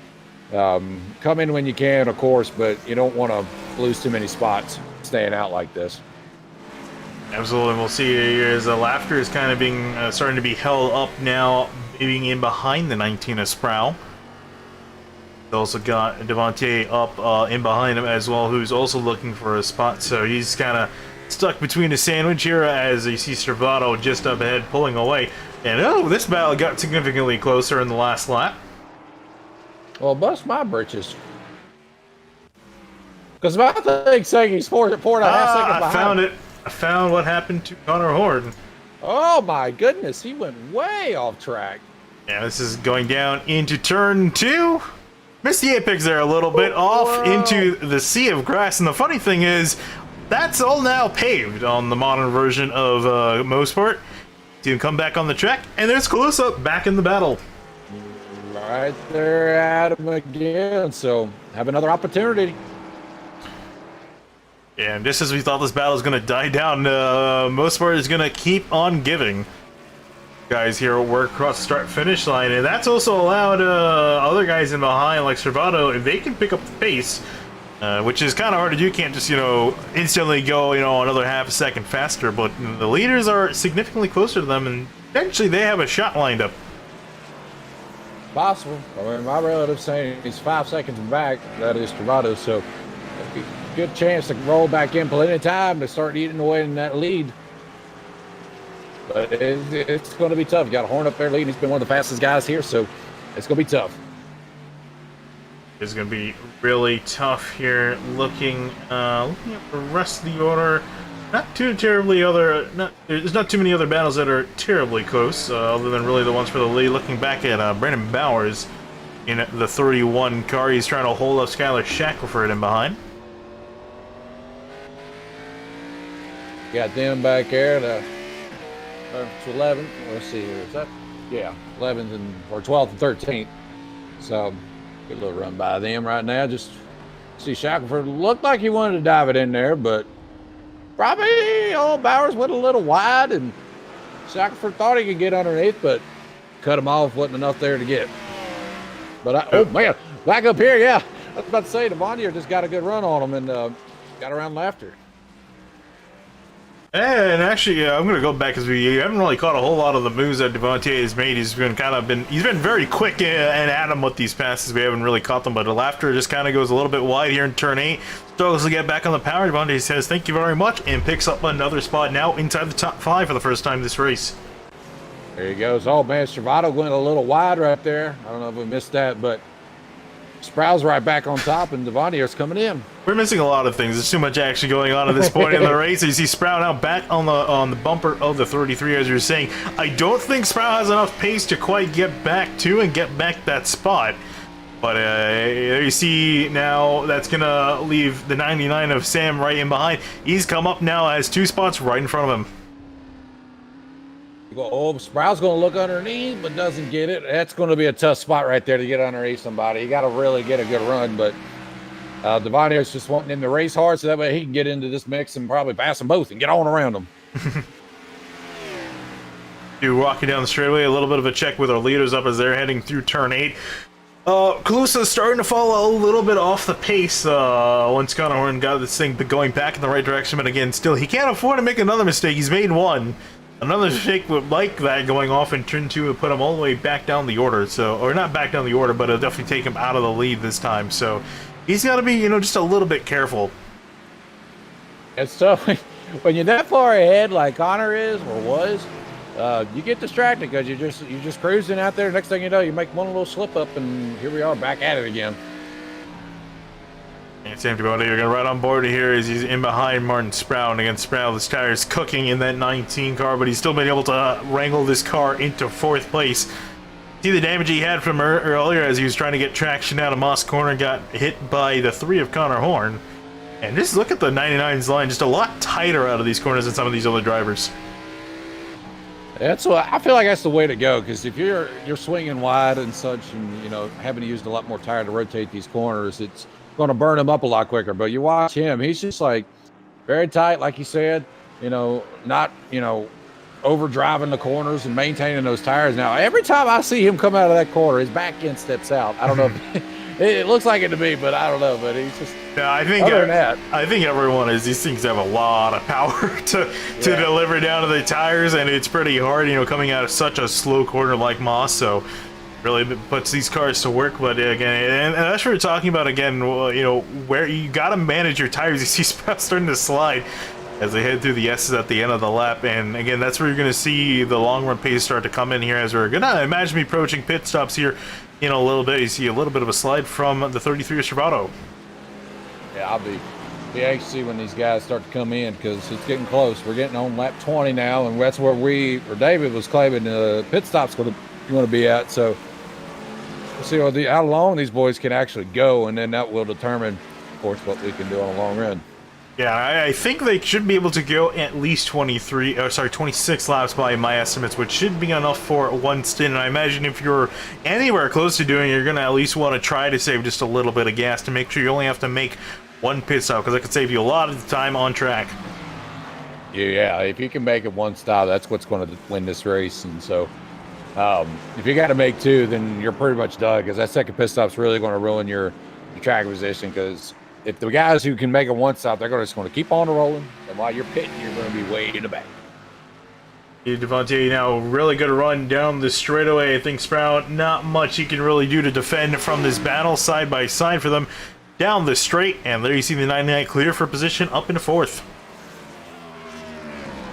come in when you can, of course, but you don't want to lose too many spots staying out like this. Absolutely. We'll see here as Laughter is kind of being starting to be held up now, being in behind the 19 of Sproul. Also got Devontae up in behind him as well, who's also looking for a spot. So he's kind of stuck between a sandwich here as you see Stravato just up ahead pulling away. And oh, this battle got significantly closer in the last lap. Well, bust my britches. Because my thing's saying he's 4.5 seconds behind. I found it. I found what happened to Connor Horde. Oh my goodness, he went way off track. Yeah, this is going down into turn 2. Missed the apex there a little bit, off into the sea of grass. And the funny thing is, that's all now paved on the modern version of Mosport. So you can come back on the track, and there's close-up back in the battle. Right there at him again, so have another opportunity. And just as we thought this battle was going to die down, Mosport is going to keep on giving. Guys here work across the start-finish line, and that's also allowed other guys in behind, like Servato, if they can pick up the pace, which is kind of hard to do. You can't just, you know, instantly go, you know, another half a second faster, but the leaders are significantly closer to them, and eventually they have a shot lined up. Possible. I mean, my relative's saying he's 5 seconds back, that is Servato, so good chance to roll back in plenty of time to start eating away in that lead. But it's going to be tough. You got a Horn up there leading. He's been one of the fastest guys here, so it's going to be tough. It's going to be really tough here. Looking at the rest of the order, not too terribly there's not too many other battles that are terribly close, other than really the ones for the lead. Looking back at Brandon Bowers in the 31 car, he's trying to hold up Skylar Shackelford in behind. Got them back there to 11th. Let's see here. Is that? Yeah, 11th or 12th and 13th. So good little run by them right now. Just see Shackelford looked like he wanted to dive it in there, but probably old Bowers went a little wide, and Shackelford thought he could get underneath, but cut him off. Wasn't enough there to get. But oh man, back up here, yeah. I was about to say, Devontae just got a good run on him and got around Laughter. And actually, I'm going to go back because we haven't really caught a whole lot of the moves that Devontae has made. He's been very quick and at him with these passes. We haven't really caught them, but the Laughter just kind of goes a little bit wide here in turn 8. Struggles to get back on the power. Devontae says thank you very much and picks up another spot now inside the top 5 for the first time this race. There he goes. Oh man, Stravato went a little wide right there. I don't know if we missed that, but Sproul's right back on top, and Devonier's coming in. We're missing a lot of things. There's too much action going on at this point in the race. You see Sprout now back on the bumper of the 33, as you're saying. I don't think Sprout has enough pace to quite get back that spot. But there you see now that's going to leave the 99 of Sam right in behind. He's come up now, has 2 spots right in front of him. Oh, Sprout's going to look underneath, but doesn't get it. That's going to be a tough spot right there to get underneath somebody. You got to really get a good run, but Devonier's just wanting him to race hard so that way he can get into this mix and probably pass them both and get on around them. Walking down the straightaway, a little bit of a check with our leaders up as they're heading through turn 8. Calusa's starting to fall a little bit off the pace once Connor Horn got this thing going back in the right direction, but again, still, he can't afford to make another mistake. He's made one. Another mistake like that going off in turn 2 would put him all the way back down the order, or not back down the order, but it'll definitely take him out of the lead this time, so he's got to be, just a little bit careful. It's tough. When you're that far ahead like Connor is, or was, you get distracted because you're just cruising out there. Next thing you know, you make one little slip up, and here we are back at it again. And Sam Devontae, you're going to ride on board here as he's in behind Martin Sprout. And again, Sprout, his tire's cooking in that 19 car, but he's still been able to wrangle this car into 4th place. See the damage he had from earlier as he was trying to get traction out of Moss Corner, got hit by the 3 of Connor Horn. And just look at the 99's line, just a lot tighter out of these corners than some of these other drivers. That's what I feel like. That's the way to go, because if you're swinging wide and such, and having to use a lot more tire to rotate these corners, it's going to burn him up a lot quicker. But you watch him; he's just like very tight, like you said. Not over driving the corners and maintaining those tires. Now, every time I see him come out of that corner, his back end steps out. I don't know. It looks like it to me, but I don't know. But he's just. Yeah, I think everyone is. These things have a lot of power to deliver down to the tires, and it's pretty hard, coming out of such a slow corner like Moss. So, really puts these cars to work. But again, and that's what we're talking about again. Where you got to manage your tires. You see Sprout starting to slide as they head through the S's at the end of the lap, and again, that's where you're going to see the long run pace start to come in here. As we're going to imagine me approaching pit stops here in a little bit. You see a little bit of a slide from the 33 of Servato. Yeah, I'll be anxious to see when these guys start to come in, because it's getting close. We're getting on lap 20 now, and that's where David was claiming the pit stop's going to be at. So we'll see how long these boys can actually go, and then that will determine, of course, what we can do on a long run. Yeah, I think they should be able to go at least 26 laps by my estimates, which should be enough for one stint. And I imagine if you're anywhere close to doing it, you're going to at least want to try to save just a little bit of gas to make sure you only have to make one pit stop, because it could save you a lot of the time on track. Yeah, if you can make it one stop, that's what's going to win this race. And so if you got to make 2, then you're pretty much done, because that second pit stop's really going to ruin your track position, because if the guys who can make a one stop, they're just going to keep on rolling, and while you're pitting, you're going to be way in the back. Devontae now really good run down the straightaway. I think Sprout, not much he can really do to defend from this battle side by side for them down the straight, and there you see the 99 clear for position up into 4th.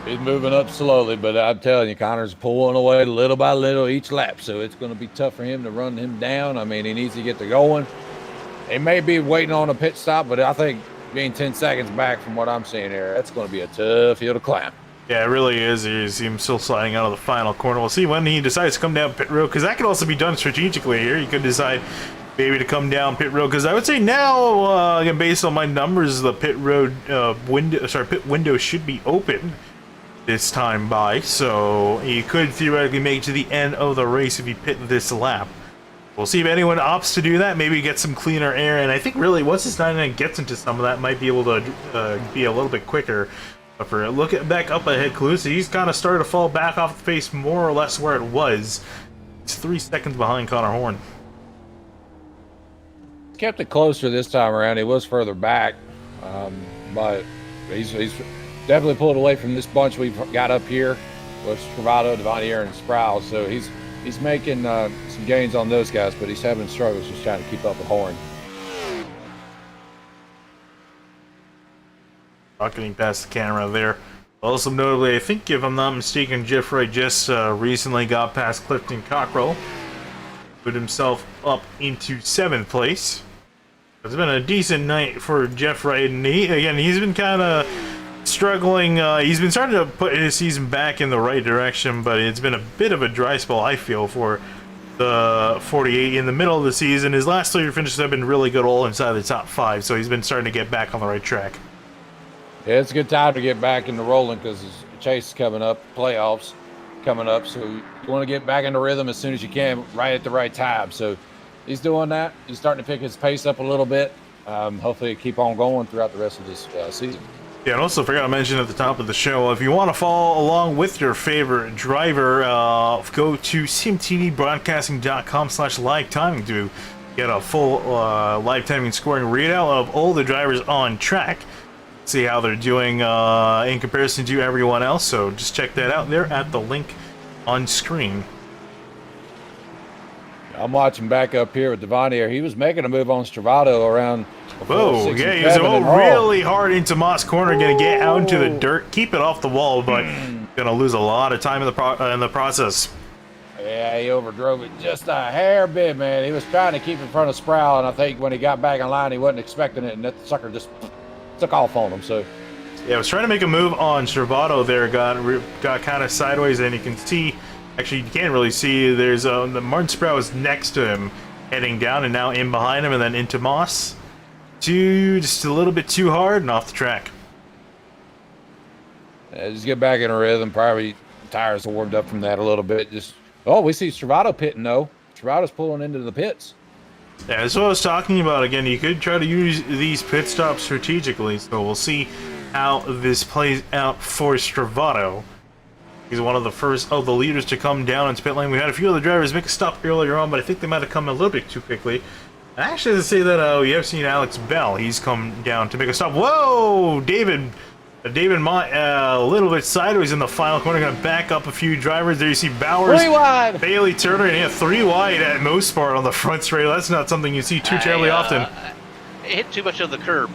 He's moving up slowly, but I'm telling you, Connor's pulling away little by little each lap, so it's going to be tough for him to run him down. I mean, he needs to get to going. They may be waiting on a pit stop, but I think being 10 seconds back from what I'm seeing here, that's going to be a tough hill to climb. Yeah, it really is. You see him still sliding out of the final corner. We'll see when he decides to come down pit road, because that could also be done strategically here. You could decide maybe to come down pit road, because I would say now, again, based on my numbers, the pit window should be open this time by, so he could theoretically make it to the end of the race if he pit this lap. We'll see if anyone opts to do that, maybe get some cleaner air, and I think really once this 99 gets into some of that, might be able to be a little bit quicker. But for look at back up ahead, Calusa, he's kind of started to fall back off the pace more or less where it was. He's 3 seconds behind Connor Horn. Kept it closer this time around. He was further back, but he's definitely pulled away from this bunch we've got up here with Travado, Devontier, and Sproul. So he's making some gains on those guys, but he's having struggles just trying to keep up with Horn. Rocketing past the camera there. Also notably, I think if I'm not mistaken, Jeffrey just recently got past Clifton Cockrell. put himself up into 7th place. It's been a decent night for Jeff Wright, and he's been kind of struggling. He's been starting to put his season back in the right direction, but it's been a bit of a dry spell, I feel, for the 48 in the middle of the season. His last 3 finishes have been really good, all inside the top 5, so he's been starting to get back on the right track. Yeah, it's a good time to get back into rolling because Chase is coming up, playoffs coming up, so you want to get back into rhythm as soon as you can, right at the right time. So he's doing that. He's starting to pick his pace up a little bit. Hopefully keep on going throughout the rest of this season. Yeah, and also forgot to mention at the top of the show, if you want to follow along with your favorite driver, go to simtvbroadcasting.com/live timing to get a full live timing scoring readout of all the drivers on track. See how they're doing in comparison to everyone else. So just check that out there at the link on screen. I'm watching back up here with Devontier. He was making a move on Stravato around. Whoa, yeah, he was really hard into Moss corner, going to get out into the dirt, keep it off the wall, but going to lose a lot of time in the process. Yeah, he overdrove it just a hair bit, man. He was trying to keep in front of Sproul, and I think when he got back in line, he wasn't expecting it, and that sucker just took off on him. So, yeah, I was trying to make a move on Stravato there, got kind of sideways, and you can see, actually, you can't really see, there's the Martin Sproul is next to him, heading down, and now in behind him, and then into Moss. Just a little bit too hard and off the track. Yeah, just get back in a rhythm. Probably tires are warmed up from that a little bit. We see Stravato pitting though. Stravato's pulling into the pits. Yeah, that's what I was talking about. Again, you could try to use these pit stops strategically. So we'll see how this plays out for Stravato. He's one of the first of the leaders to come down into pit lane. We had a few other drivers make a stop earlier on, but I think they might have come a little bit too quickly. Actually, to say that we have seen Alex Bell. He's come down to make a stop. Whoa, David Mott a little bit sideways in the final corner. Going to back up a few drivers. There you see Bowers, 3 wide. Bailey Turner, and 3 wide at Mosport on the front straight. That's not something you see too terribly often. It hit too much of the curb.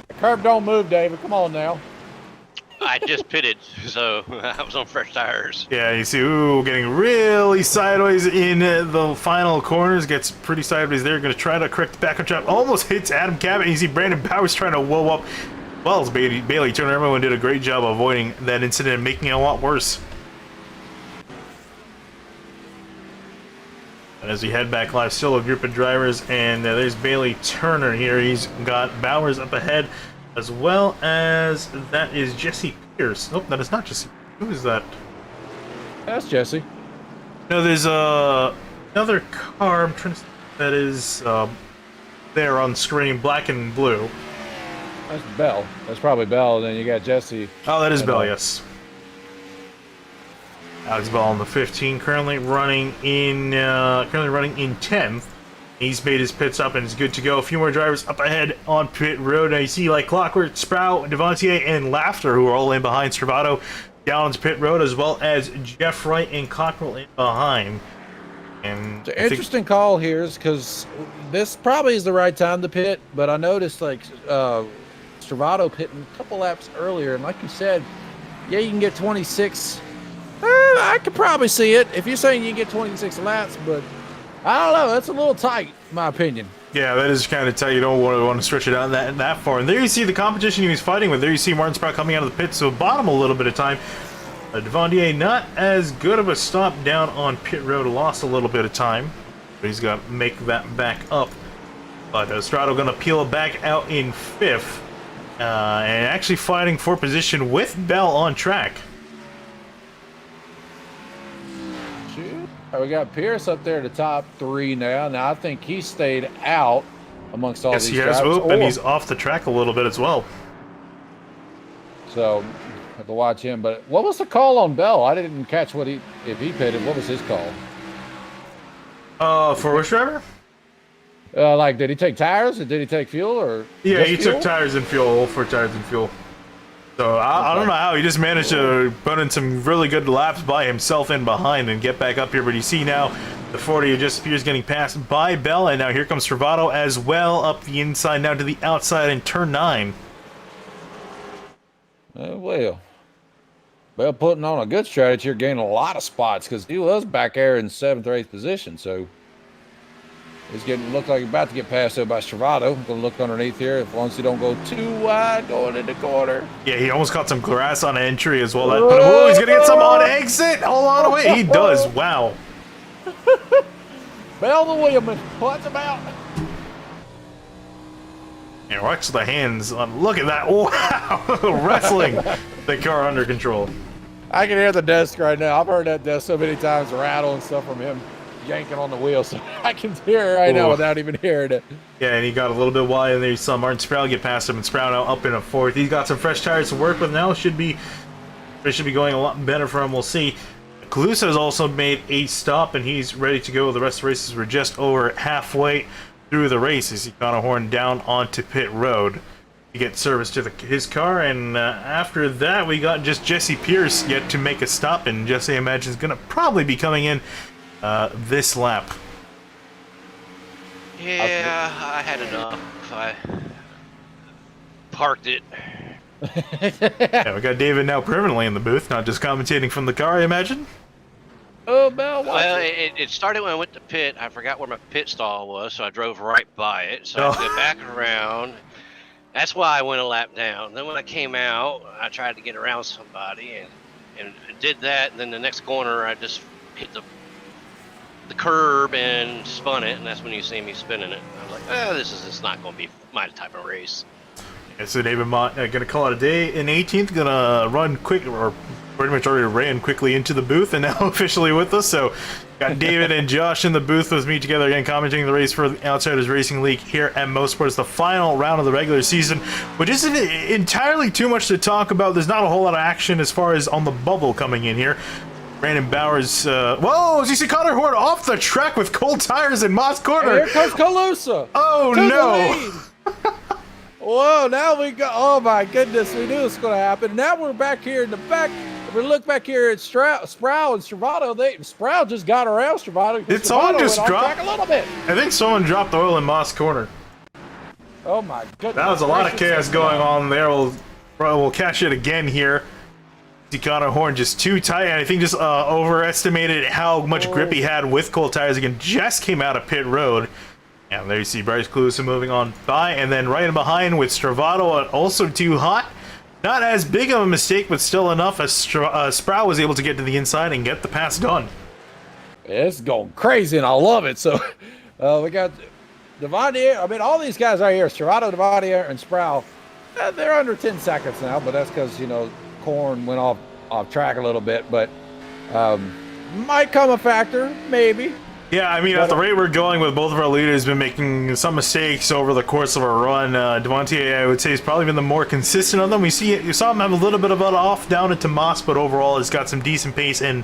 The curb don't move, David. Come on now. I just pitted, so I was on fresh tires. Yeah, you see, getting really sideways in the final corners. Gets pretty sideways there. Going to try to correct the backup trap. Almost hits Adam Cabot. You see Brandon Bowers trying to whoa up. Well, as Bailey Turner, everyone did a great job avoiding that incident and making it a lot worse. And as we head back live, still a group of drivers, and there's Bailey Turner here. He's got Bowers up ahead, as well as that is Jesse Pierce. Nope, that is not Jesse. Who is that? That's Jesse. No, there's another car. I'm trying to see that is there on screen, black and blue. That's Bell. That's probably Bell. And then you got Jesse. Oh, that is Bell, yes. Alex Bell on the 15, currently running in 10th. He's made his pit stop and is good to go. A few more drivers up ahead on pit road. Now you see, like clockwork, Sprout, Devontier, and Laughter, who are all in behind Stravato, down onto pit road, as well as Jeff Wright and Cockrell in behind. And the interesting call here is because this probably is the right time to pit, but I noticed like Stravato pitting a couple laps earlier, and like you said, yeah, you can get 26. I could probably see it if you're saying you can get 26 laps, but I don't know. That's a little tight, in my opinion. Yeah, that is kind of tight. You don't want to stretch it out that far. And there you see the competition he was fighting with. There you see Martin Sprout coming out of the pit, so bottom a little bit of time. Devontier, not as good of a stop down on pit road. Lost a little bit of time, but he's got to make that back up. But Strato going to peel back out in 5th, and actually fighting for position with Bell on track. We got Pierce up there at the top 3 now. Now I think he stayed out amongst all these drivers. Yes, he has. And he's off the track a little bit as well. So I have to watch him. But what was the call on Bell? I didn't catch if he pitted. What was his call? For which driver? Like, did he take tires or did he take fuel or? Yeah, he took tires and fuel, for tires and fuel. So I don't know how he just managed to put in some really good laps by himself in behind and get back up here. But you see now the 40 just appears getting passed by Bell, and now here comes Stravato as well up the inside now to the outside in turn 9. Well, Well, putting on a good strategy here, gaining a lot of spots because he was back there in 7th or 8th position. So he's looked like he's about to get passed over by Stravato. Going to look underneath here. As long as he don't go too wide going in the corner. Yeah, he almost caught some grass on entry as well. That put him. Oh, he's gonna get some on exit. Hold on, wait. He does. Wow. Bell the Williamson. Watch him out. And watch the hands on. Look at that. Wow. Wrestling the car under control. I can hear the desk right now. I've heard that desk so many times rattle and stuff from him yanking on the wheel. So I can hear it right now without even hearing it. Yeah, and he got a little bit wide, and there you saw Martin Sproul get past him, and Sproul now up in a 4th. He's got some fresh tires to work with now. It should be going a lot better for him. We'll see. Calusa has also made a stop, and he's ready to go. The rest of the races were just over halfway through the races. He got a horn down onto pit road to get service to his car, and after that we got just Jesse Pierce yet to make a stop, and Jesse, I imagine, is going to probably be coming in this lap. Yeah, I had enough. I parked it. Yeah, we got David now permanently in the booth, not just commentating from the car, I imagine. Oh, Bell, Well, it started when I went to pit. I forgot where my pit stall was, so I drove right by it. So I had to go back around. That's why I went a lap down. Then when I came out, I tried to get around somebody and did that. And then the next corner, I just hit the curb and spun it. And that's when you see me spinning it. I was like, oh, this is not going to be my type of race. Yeah, so David Mott going to call it a day in 18th. Going to run quick, or pretty much already ran quickly into the booth and now officially with us. So got David and Josh in the booth with me together again, commenting the race for the Outsiders Racing League here at Mosport. It's the final round of the regular season, which isn't entirely too much to talk about. There's not a whole lot of action as far as on the bubble coming in here. Brandon Bowers, whoa, ZC Connor Horn off the track with cold tires in Moss Corner. Here comes Calusa. Oh, no. Whoa, now we go. Oh, my goodness. We knew this was going to happen. Now we're back here in the back. If we look back here at Sproul and Stravato, Sproul just got around Stravato. Did someone just drop? A little bit. I think someone dropped oil in Moss Corner. Oh, my goodness. That was a lot of chaos going on there. We'll catch it again here. Connor Horn just too tight, and I think just overestimated how much grip he had with cold tires. Again, just came out of pit road. And there you see Bryce Calusa moving on by, and then right in behind with Stravato, also too hot. Not as big of a mistake, but still enough as Sproul was able to get to the inside and get the pass done. It's going crazy, and I love it. So we got Devontier. I mean, all these guys right here, Stravato, Devontier, and Sproul, they're under 10 seconds now, but that's because, you know, Corn went off track a little bit, but might come a factor, maybe. Yeah, I mean, at the rate we're going with, both of our leaders been making some mistakes over the course of our run. Devontier, I would say, has probably been the more consistent of them. You saw him have a little bit of an off down into Moss, but overall he's got some decent pace and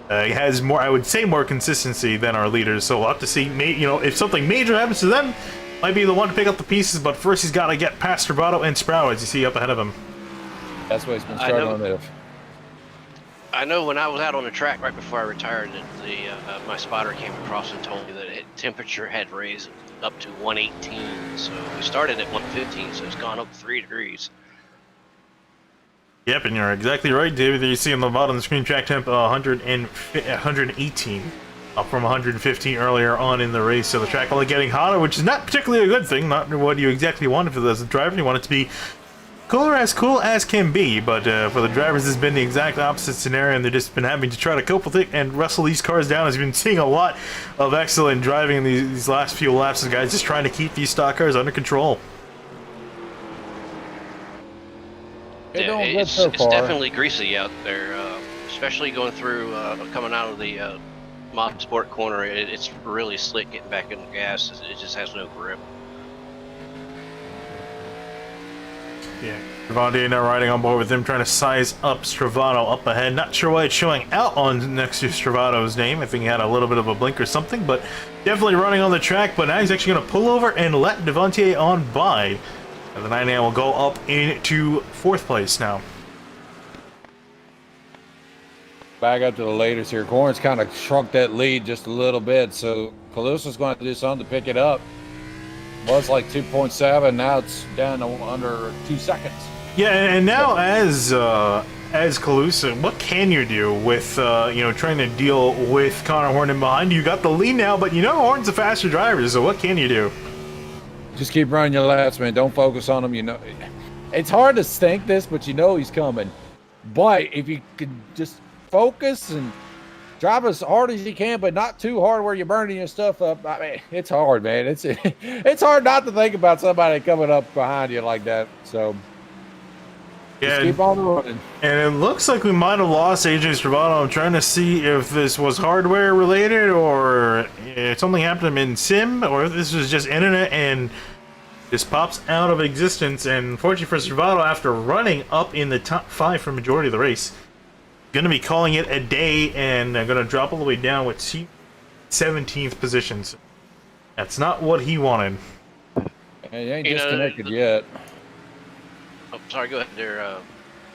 he has more, I would say, more consistency than our leaders. So we'll have to see, you know, if something major happens to them, might be the one to pick up the pieces. But first, he's got to get past Stravato and Sproul, as you see up ahead of him. That's what he's been struggling with. I know when I was out on the track right before I retired, that my spotter came across and told me that temperature had raised up to 118. So we started at 115, so it's gone up 3 degrees. Yep, and you're exactly right, David. There you see on the bottom of the screen, track temp 118, up from 115 earlier on in the race. So the track only getting hotter, which is not particularly a good thing. Not what you exactly want for as a driver. You want it to be cool as can be, but for the drivers, it's been the exact opposite scenario, and they've just been having to try to cope with it and wrestle these cars down. As you've been seeing a lot of excellent driving in these last few laps, the guys just trying to keep these stock cars under control. Yeah, it's definitely greasy out there, especially going through, coming out of the Mosport corner. It's really slick getting back in the gas. It just has no grip. Yeah, Devontier now riding on board with him, trying to size up Stravato up ahead. Not sure why it's showing out on next to Stravato's name. I think he had a little bit of a blink or something, but definitely running on the track. But now he's actually going to pull over and let Devontier on by. And the 9A will go up into 4th place now. Back up to the latest here. Corn's kind of shrunk that lead just a little bit, so Calusa's going to do something to pick it up. Was like 2.7, now it's down to under 2 seconds. Yeah, and now as as Calusa, what can you do with, trying to deal with Connor Horn in behind? You got the lead now, but Horn's a faster driver, so what can you do? Just keep running your laps, man. Don't focus on him. It's hard to think this, but he's coming. But if you could just focus and drive as hard as you can, but not too hard where you're burning your stuff up. I mean, it's hard, man. It's hard not to think about somebody coming up behind you like that. So just keep on running. And it looks like we might have lost AJ Stravado. I'm trying to see if this was hardware related or it's only happened in sim, or if this was just internet and just pops out of existence. And fortunately for Stravado, after running up in the top 5 for majority of the race, going to be calling it a day and going to drop all the way down with 17th positions. That's not what he wanted. And he ain't disconnected yet. Oh, sorry, go ahead there,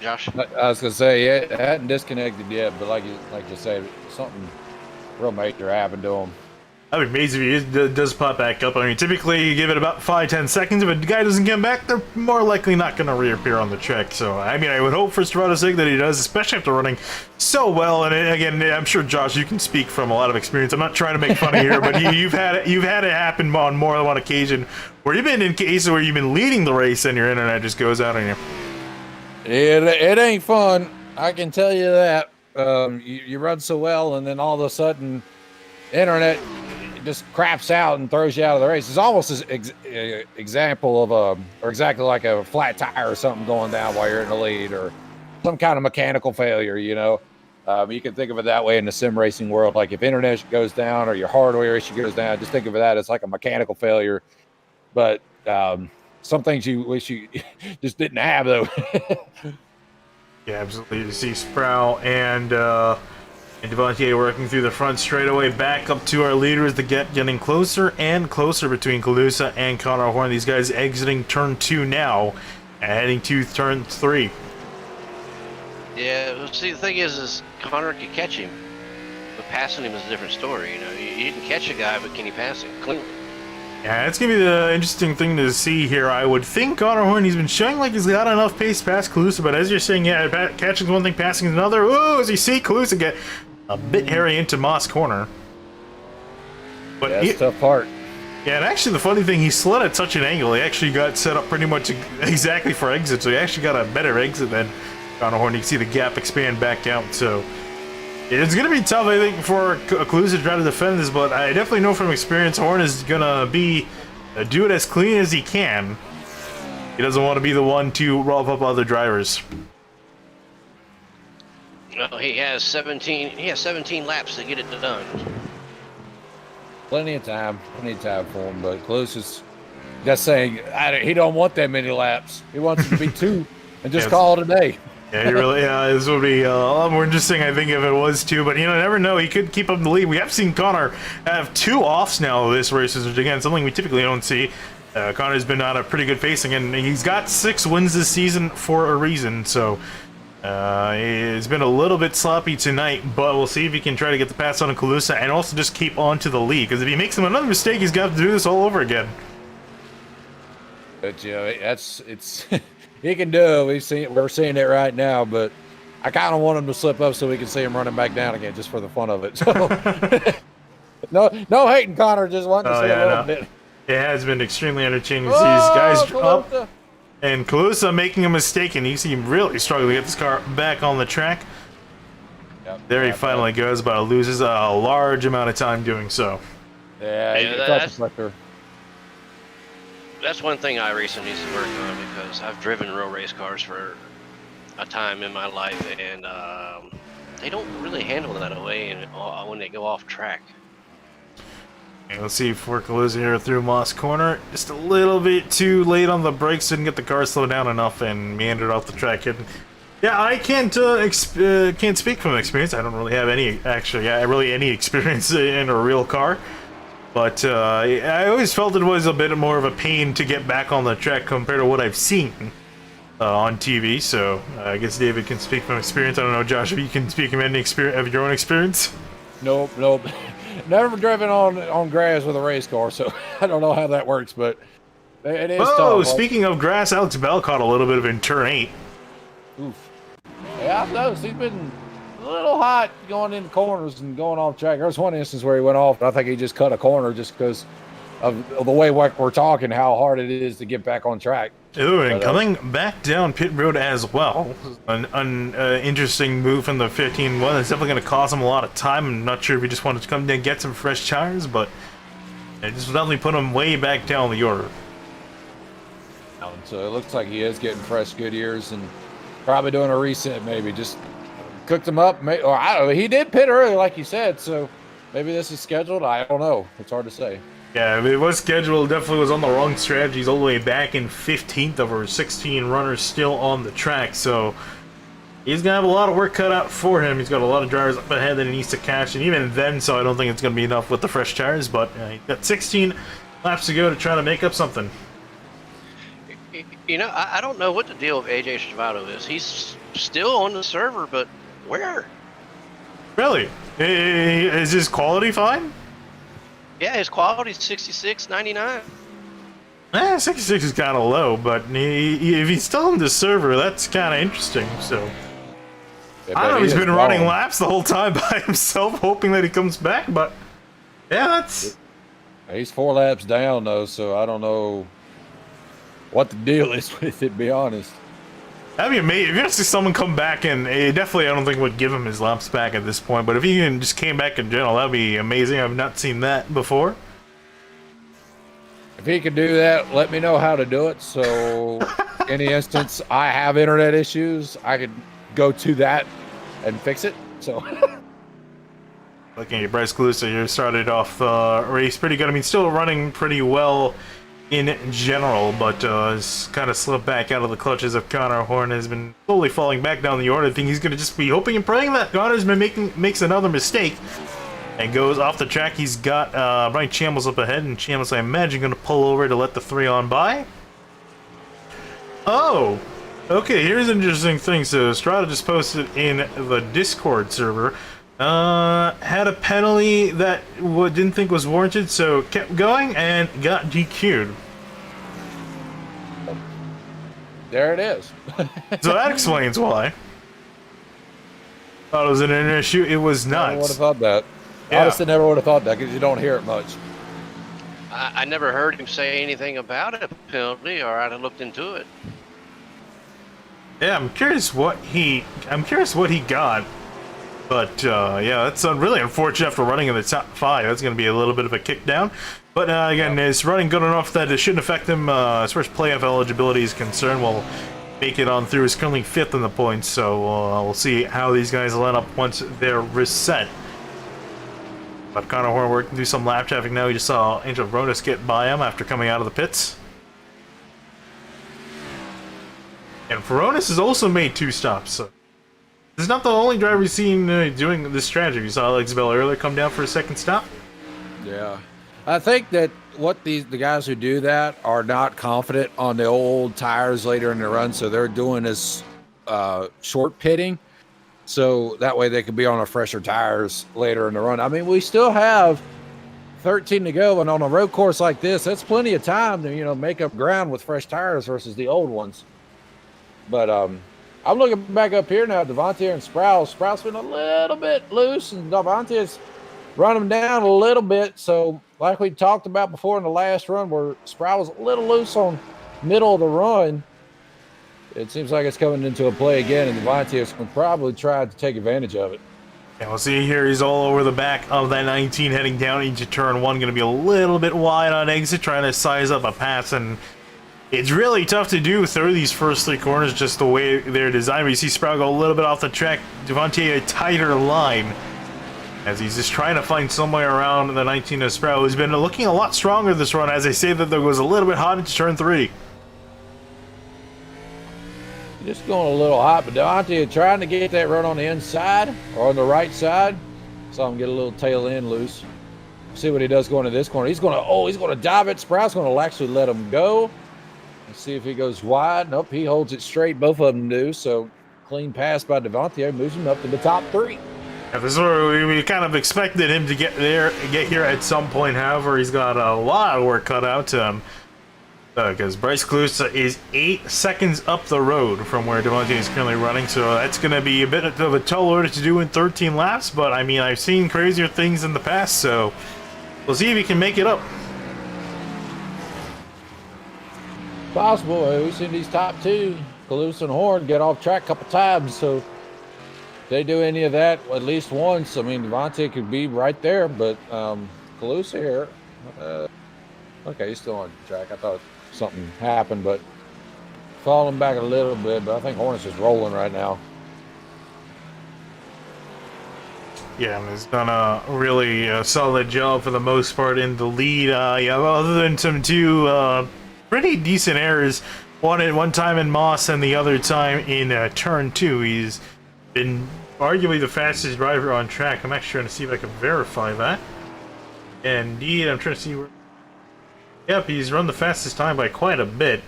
Josh. I was gonna say, it hadn't disconnected yet, but like you said, something real major happened to him. I'd be amazed if he does pop back up. I mean, typically you give it about 5-10 seconds. If a guy doesn't come back, they're more likely not going to reappear on the track. So, I mean, I would hope for Stravado's sake that he does, especially after running so well. And again, I'm sure, Josh, you can speak from a lot of experience. I'm not trying to make fun of here, but you've had it happen on more than one occasion where you've been in cases where you've been leading the race and your internet just goes out on you. It ain't fun. I can tell you that. You run so well, and then all of a sudden, internet just craps out and throws you out of the race. It's almost an example of or exactly like a flat tire or something going down while you're in the lead, or some kind of mechanical failure. You can think of it that way in the sim racing world. Like if internet goes down or your hardware issue goes down, just think of it that it's like a mechanical failure. But some things you wish you just didn't have, though. Yeah, absolutely. You see Sproul and Devontae working through the front straightaway, back up to our leaders. The gap getting closer and closer between Calusa and Connor Horn. These guys exiting turn 2 now and heading to turn 3. Yeah, well, see, the thing is Connor can catch him, but passing him is a different story. You can catch a guy, but can you pass him cleanly? Yeah, it's going to be the interesting thing to see here. I would think Connor Horn, he's been showing like he's got enough pace past Calusa, but as you're saying, yeah, catching one thing, passing another. Ooh, as you see Calusa get a bit hairy into Moss corner. But yeah, that's the tough part. Yeah, and actually the funny thing, he slid at such an angle, he actually got set up pretty much exactly for exit, so he actually got a better exit than Connor Horn. You can see the gap expand back out, so it's going to be tough, I think, for Calusa to try to defend this, but I definitely know from experience Horn is going to do it as clean as he can. He doesn't want to be the one to roll up other drivers. Well, he has 17 laps to get it done. Plenty of time for him, but Calusa's just saying he don't want that many laps. He wants it to be 2 and just call it a day. Yeah, this would be a lot more interesting, I think, if it was 2, but never know. He could keep up the lead. We have seen Connor have 2 offs now this race, which again, something we typically don't see. Connor's been on a pretty good pacing, and he's got 6 wins this season for a reason, so it's been a little bit sloppy tonight, but we'll see if he can try to get the pass on to Calusa and also just keep on to the lead, because if he makes another mistake, he's got to do this all over again. But it's he can do it. We're seeing it right now, but I kind of want him to slip up so we can see him running back down again, just for the fun of it. So no hating, Connor. Just wanting to see a little bit. It has been extremely entertaining to see these guys up, and Calusa making a mistake, and you see him really struggling to get this car back on the track. Yep, there he finally goes, but loses a large amount of time doing so. Yeah, that's one thing iRacing needs to work on, because I've driven real race cars for a time in my life, and they don't really handle that away when they go off track. And let's see for Calusa here through Moss corner. Just a little bit too late on the brakes, didn't get the car slowed down enough and meandered off the track. And yeah, I can't speak from experience. I don't really have any experience in a real car. But I always felt it was a bit more of a pain to get back on the track compared to what I've seen on TV. So I guess David can speak from experience. I don't know, Josh, if you can speak from any of your own experience. Nope. Never driven on grass with a race car, so I don't know how that works, but it is tough. Oh, speaking of grass, Alex Bell caught a little bit of it in turn 8. Oof. Yeah, Yeah, I've noticed he's been a little hot going in corners and going off track. There's one instance where he went off, and I think he just cut a corner just because of the way we're talking, how hard it is to get back on track. Ooh, and coming back down pit road as well. An interesting move from the 15-1. It's definitely going to cost him a lot of time. I'm not sure if he just wanted to come in and get some fresh tires, but it just definitely put him way back down the order. So it looks like he is getting fresh Goodyears and probably doing a reset, maybe just cooked him up. Or I don't know. He did pit early, like you said, so maybe this is scheduled. I don't know. It's hard to say. Yeah, it was scheduled. Definitely was on the wrong strategy. He's all the way back in 15th over 16 runners still on the track, so he's gonna have a lot of work cut out for him. He's got a lot of drivers up ahead that he needs to catch, and even then, so I don't think it's gonna be enough with the fresh tires. But he's got 16 laps to go to try to make up something. You know, I don't know what the deal with AJ Stavato is. He's still on the server, but where? Really? Is his quality fine? Yeah, his quality's 66.99. 66 is kind of low, but if he's still on the server, that's kind of interesting. So Yeah, I don't know, he's been running long. laps the whole time by himself, hoping that he comes back. But yeah, that's He's 4 laps down though, so I don't know what the deal is with it. To be honest. that'd be amazing. If you see someone come back, and definitely, I don't think would give him his laps back at this point. But if he just came back in general, that'd be amazing. I've not seen that before. If he could do that, let me know how to do it. So, any instance I have internet issues, I could go to that and fix it. So, Looking at Bryce Calusa here, started off race pretty good. I mean, still running pretty well in general, but has kind of slipped back out of the clutches of Connor Horn. Has been slowly falling back down the order. I think he's going to just be hoping and praying that Connor's been makes another mistake and goes off the track. He's got Brian Chambliss up ahead, and Chambliss, I imagine, going to pull over to let the 3 on by. Oh, okay, here's an interesting thing. So Strada just posted in the Discord server, had a penalty that didn't think was warranted, so kept going and got DQ'd. there it is. So that explains why. Thought it was an internet issue. It was not. I would have thought that. Yeah. Honestly, never would have thought that because you don't hear it much. I never heard him say anything about a penalty, or I'd have looked into it. Yeah, I'm curious what he got. But yeah, that's really unfortunate after running in the top 5. That's going to be a little bit of a kick down. But again, it's running good enough that it shouldn't affect him as far as playoff eligibility is concerned. We'll make it on through. He's currently 5th in the points, so we'll see how these guys line up once they're reset. But Connor Horn working through some lap traffic now. We just saw Angel Rodas get by him after coming out of the pits. And Veronis has also made 2 stops, so this is not the only driver we've seen doing this strategy. You saw Alex Bell earlier come down for a second stop. Yeah, I think that what the guys who do that are not confident on the old tires later in the run, so they're doing this short pitting, so that way they can be on a fresher tires later in the run. I mean, we still have 13 to go, and on a road course like this, that's plenty of time to make up ground with fresh tires versus the old ones. But I'm looking back up here now at Devontae and Sprouse. Sprouse been a little bit loose, and Devontae's run him down a little bit. So, like we talked about before in the last run, where Sprouse was a little loose on middle of the run, it seems like it's coming into a play again, and Devontae's going to probably try to take advantage of it. Yeah, we'll see here. He's all over the back of that 19 heading down into turn 1. Going to be a little bit wide on exit, trying to size up a pass, and it's really tough to do through these first 3 corners just the way they're designed. You see Sprout go a little bit off the track. Devontae a tighter line as he's just trying to find somewhere around the 19 of Sprout, who's been looking a lot stronger this run. As I say that, there goes a little bit hot into turn 3. Just going a little hot, but Devontae trying to get that run on the inside or on the right side. Saw him get a little tail end loose. See what he does going to this corner. He's going to dive it. Sprout's going to actually let him go. Let's see if he goes wide. Nope, he holds it straight. Both of them do. So clean pass by Devontae moves him up to the top 3. Yeah, this is where we kind of expected him to get here at some point. However, he's got a lot of work cut out to him. Because Bryce Calusa is 8 seconds up the road from where Devontae is currently running, so that's going to be a bit of a tall order to do in 13 laps, but I mean, I've seen crazier things in the past, so we'll see if he can make it up. Possible. We've seen these top two, Calusa and Horn, get off track a couple times, so if they do any of that at least once, I mean, Devontae could be right there, but Calusa here, okay, he's still on track. I thought something happened, but falling back a little bit, but I think Hornets is rolling right now. Yeah, and he's done a really solid job for the most part in the lead. Yeah, other than some two pretty decent errors, one at one time in Moss and the other time in turn 2. He's been arguably the fastest driver on track. I'm actually trying to see if I can verify that. Indeed, I'm trying to see where. Yep, he's run the fastest time by quite a bit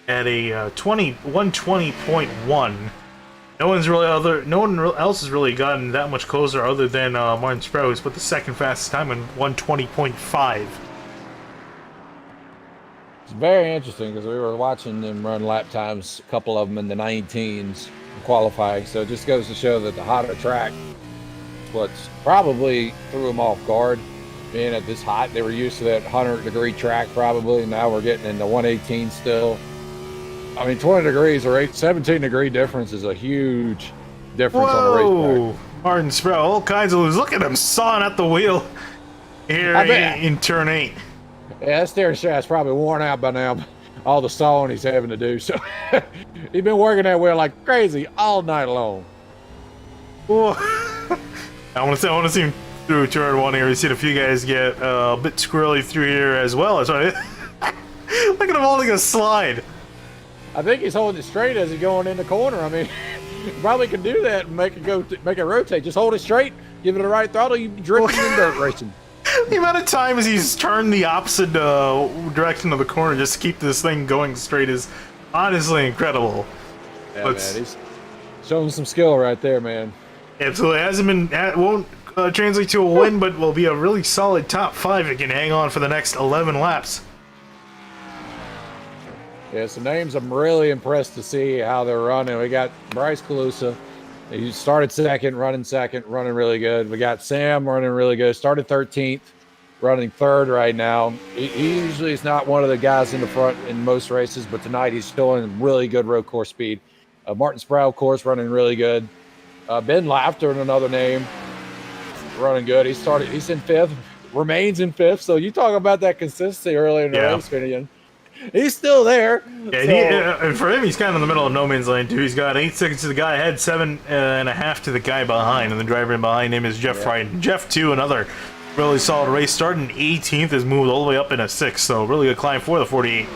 at a 120.1. No one else has really gotten that much closer other than Martin Sprouse, who's put the second fastest time in 120.5. It's very interesting because we were watching them run lap times, a couple of them in the 19s qualifying. So it just goes to show that the hotter track, what's probably threw them off guard. Being at this hot, they were used to that 100-degree track probably. Now we're getting into 118 still. I mean, 20 degrees or 17-degree difference is a huge difference on the racetrack. Martin Sproul, all kinds of loose. Look at him sawing at the wheel here in turn 8. Yeah, that steering shaft's probably worn out by now. All the sawing he's having to do. So he's been working that wheel like crazy all night long. I want to see him through turn 1 here. We've seen a few guys get a bit squirrely through here as well. So look at him holding a slide. I think he's holding it straight as he's going in the corner. I mean, probably can do that and make it rotate. Just hold it straight, give it the right throttle, you be drifting in dirt racing. The amount of times he's turned the opposite direction of the corner just to keep this thing going straight is honestly incredible. Yeah, man, he's showing some skill right there, man. Absolutely. Won't translate to a win, but will be a really solid top 5 if he can hang on for the next 11 laps. Yeah, some names I'm really impressed to see how they're running. We got Bryce Calusa. He started second, running really good. We got Sam running really good. Started 13th, running 3rd right now. He usually is not one of the guys in the front in most races, but tonight he's showing really good road course speed. Martin Sproul, of course, running really good. Ben Laughter, another name, running good. He's in 5th, remains in 5th. So you talk about that consistency early in the race, Finian. He's still there. Yeah, and for him, he's kind of in the middle of no man's lane, too. He's got 8 seconds to the guy ahead, 7.5 to the guy behind, and the driver behind him is Jeff Wright. Jeff, too, another really solid race. Starting 18th, has moved all the way up in a 6th, so really good climb for the 48.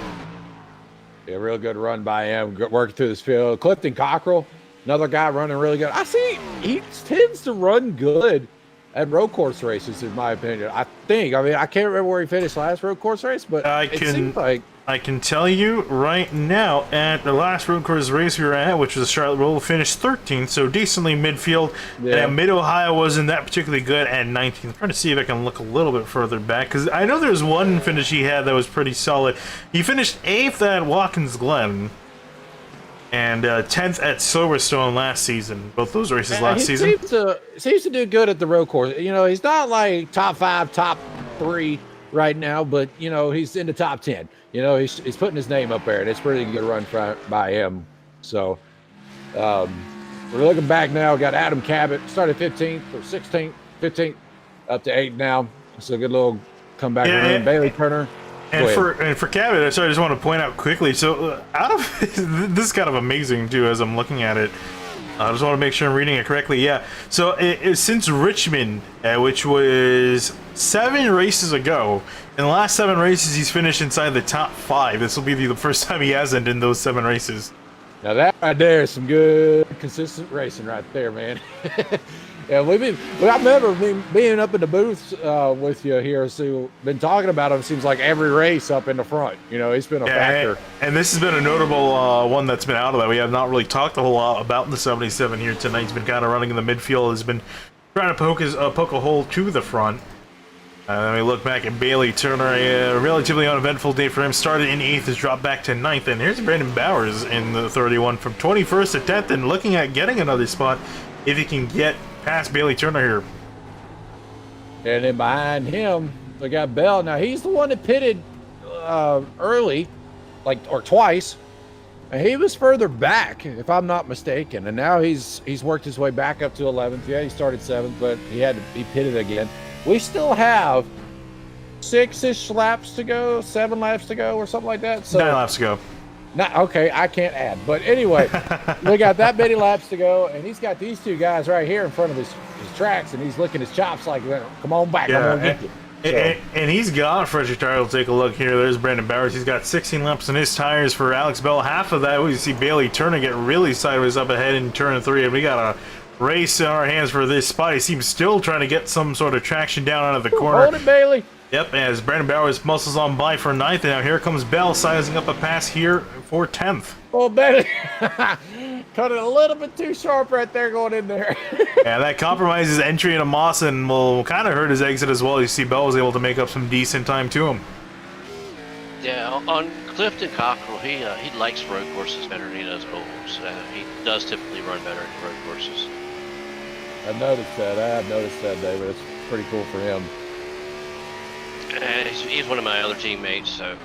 Yeah, real good run by him, working through this field. Clifton Cockrell, another guy running really good. I see he tends to run good at road course races, in my opinion. I mean, I can't remember where he finished last road course race, but it seems like... I can tell you right now, at the last road course race we were at, which was the Charlotte Roll, finished 13th, so decently midfield. Yeah. And Mid-Ohio wasn't that particularly good at 19th. I'm trying to see if I can look a little bit further back, because I know there's one finish he had that was pretty solid. He finished 8th at Watkins Glen, and 10th at Silverstone last season. Both those races last season. Seems to do good at the road course. You know, he's not like top 5, top 3 right now, but, you know, he's in the top 10. You know, he's putting his name up there, and it's a really good run by him. So, we're looking back now. Got Adam Cabot, started 15th or 16th, 15th, up to 8th now. So a good little comeback run. Bailey Turner. And for Cabot, I just want to point out quickly. So, out of this is kind of amazing too, as I'm looking at it. I just want to make sure I'm reading it correctly. Yeah. So since Richmond, which was 7 races ago, in the last 7 races, he's finished inside the top 5. This will be the first time he hasn't in those 7 races. Now that right there is some good, consistent racing right there, man. Yeah, I remember being up in the booth with you here, so been talking about him. Seems like every race up in the front. You know, he's been a factor. And this has been a notable one that's been out of that. We have not really talked a whole lot about the 77 here tonight. He's been kind of running in the midfield. Has been trying to poke a hole to the front. We look back at Bailey Turner, a relatively uneventful day for him. Started in 8th, has dropped back to 9th, and here's Brandon Bowers in the 31 from 21st to 10th, and looking at getting another spot if he can get past Bailey Turner here. And then behind him, we got Bell. Now, he's the one that pitted early, or twice. And he was further back, if I'm not mistaken. And now he's worked his way back up to 11th. Yeah, he started 7th, but he pitted again. We still have 6-ish laps to go, 7 laps to go, or something like that. So 9 laps to go. Okay, I can't add. But anyway, we got that many laps to go, and he's got these 2 guys right here in front of his tracks, and he's licking his chops like, come on back, yeah, I'm gonna get you. And he's got fresh tires. We'll take a look here. There's Brandon Bowers. He's got 16 laps on his tires for Alex Bell. Half of that, we see Bailey Turner get really sideways up ahead in turn 3, and we got a race in our hands for this spot. He seems still trying to get some sort of traction down out of the corner. Hold it, Bailey. Yep, as Brandon Bowers muscles on by for 9th, and now here comes Bell sizing up a pass here for 10th. Oh, Bailey. Cut it a little bit too sharp right there going in there. Yeah, that compromises entry into Moss and will kind of hurt his exit as well. You see Bell was able to make up some decent time to him. Yeah, on Clifton Cockrell, he likes road courses better than he does ovals. He does typically run better in road courses. I have noticed that, David. It's pretty cool for him. He's one of my other teammates, so.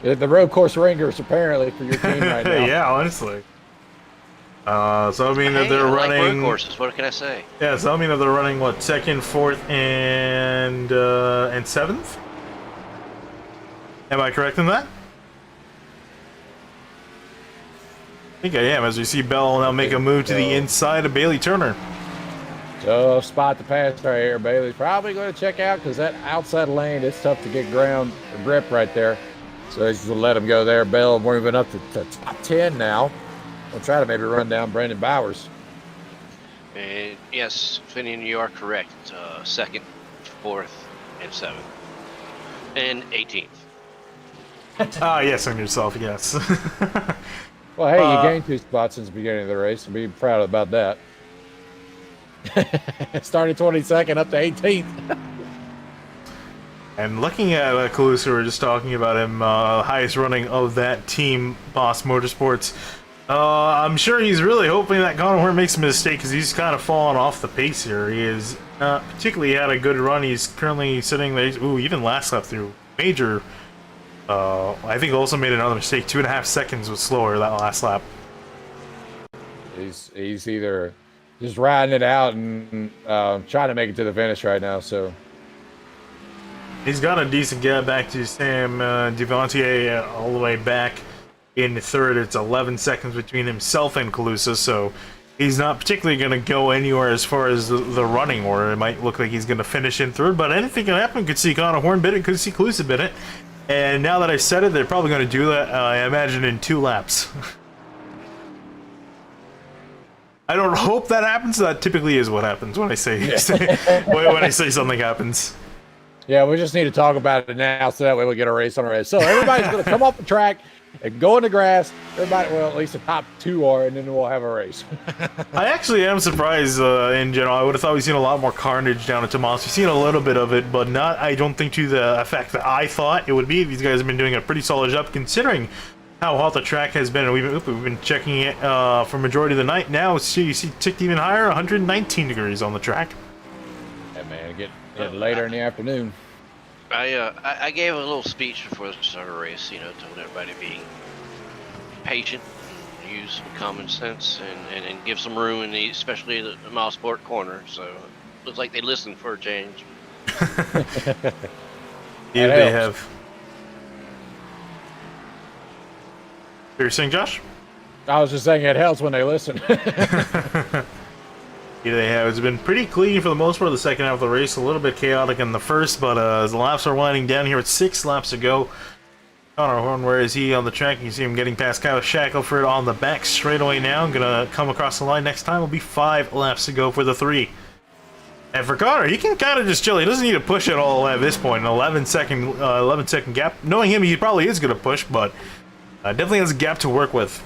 The road course ringers apparently for your team right now. Yeah, honestly. So I mean that they're running road courses. What can I say? Yeah, so I mean that they're running what, 2nd, 4th, and 7th. Am I correct in that? I think I am. As we see Bell now make a move to the inside of Bailey Turner. Tough spot to pass right here. Bailey's probably going to check out because that outside lane, it's tough to get ground or grip right there. So he's going to let him go there. Bell moving up to top 10 now. We'll try to maybe run down Brandon Bowers. And yes, Finian, you are correct. 2nd, 4th, and 7th. And 18th. Yes, on yourself, yes. Well, hey, you gained 2 spots since the beginning of the race. Be proud about that. Started 22nd up to 18th. And looking at Calusa, we were just talking about him, highest running of that team, Boss Motorsports. I'm sure he's really hoping that Connor Horn makes a mistake because he's kind of fallen off the pace here. He is particularly had a good run. He's currently sitting there. Ooh, even last lap through major. I think also made another mistake. 2.5 seconds was slower that last lap. He's either just riding it out and trying to make it to the finish right now. So he's got a decent gap back to Sam Devantier all the way back in 3rd. It's 11 seconds between himself and Calusa, so he's not particularly going to go anywhere as far as the running order. It might look like he's going to finish in 3rd, but anything can happen. Could see Connor Horn bid it, could see Calusa bid it. And now that I said it, they're probably going to do that, I imagine, in 2 laps. I don't hope that happens. That typically is what happens when I say when I say something happens. Yeah, we just need to talk about it now so that way we get a race on our head. So everybody's going to come off the track and go in the grass. Everybody, well, at least the top 2 are, and then we'll have a race. I actually am surprised in general. I would have thought we'd seen a lot more carnage down at Tomas. We've seen a little bit of it, but not, I don't think, to the effect that I thought it would be. These guys have been doing a pretty solid job considering how hot the track has been. We've been checking it for majority of the night. Now you see ticked even higher, 119 degrees on the track. Yeah, man, getting later in the afternoon. I gave a little speech before the start of the race, told everybody to be patient, and use some common sense, and give some room, especially the Mosport corner. So it looks like they listened for a change. Yeah, they have. You're saying, Josh? I was just saying it helps when they listen. Yeah, they have. It's been pretty clean for the most part of the second half of the race. A little bit chaotic in the first, but as the laps are winding down here, it's 6 laps to go. Connor Horn, where is he on the track? You see him getting past Kyle Shackelford on the back straightaway now. Gonna come across the line next time. Will be 5 laps to go for the 3. And for Connor, he can kind of just chill. He doesn't need to push it all at this point. An 11 second gap. Knowing him, he probably is going to push, but definitely has a gap to work with.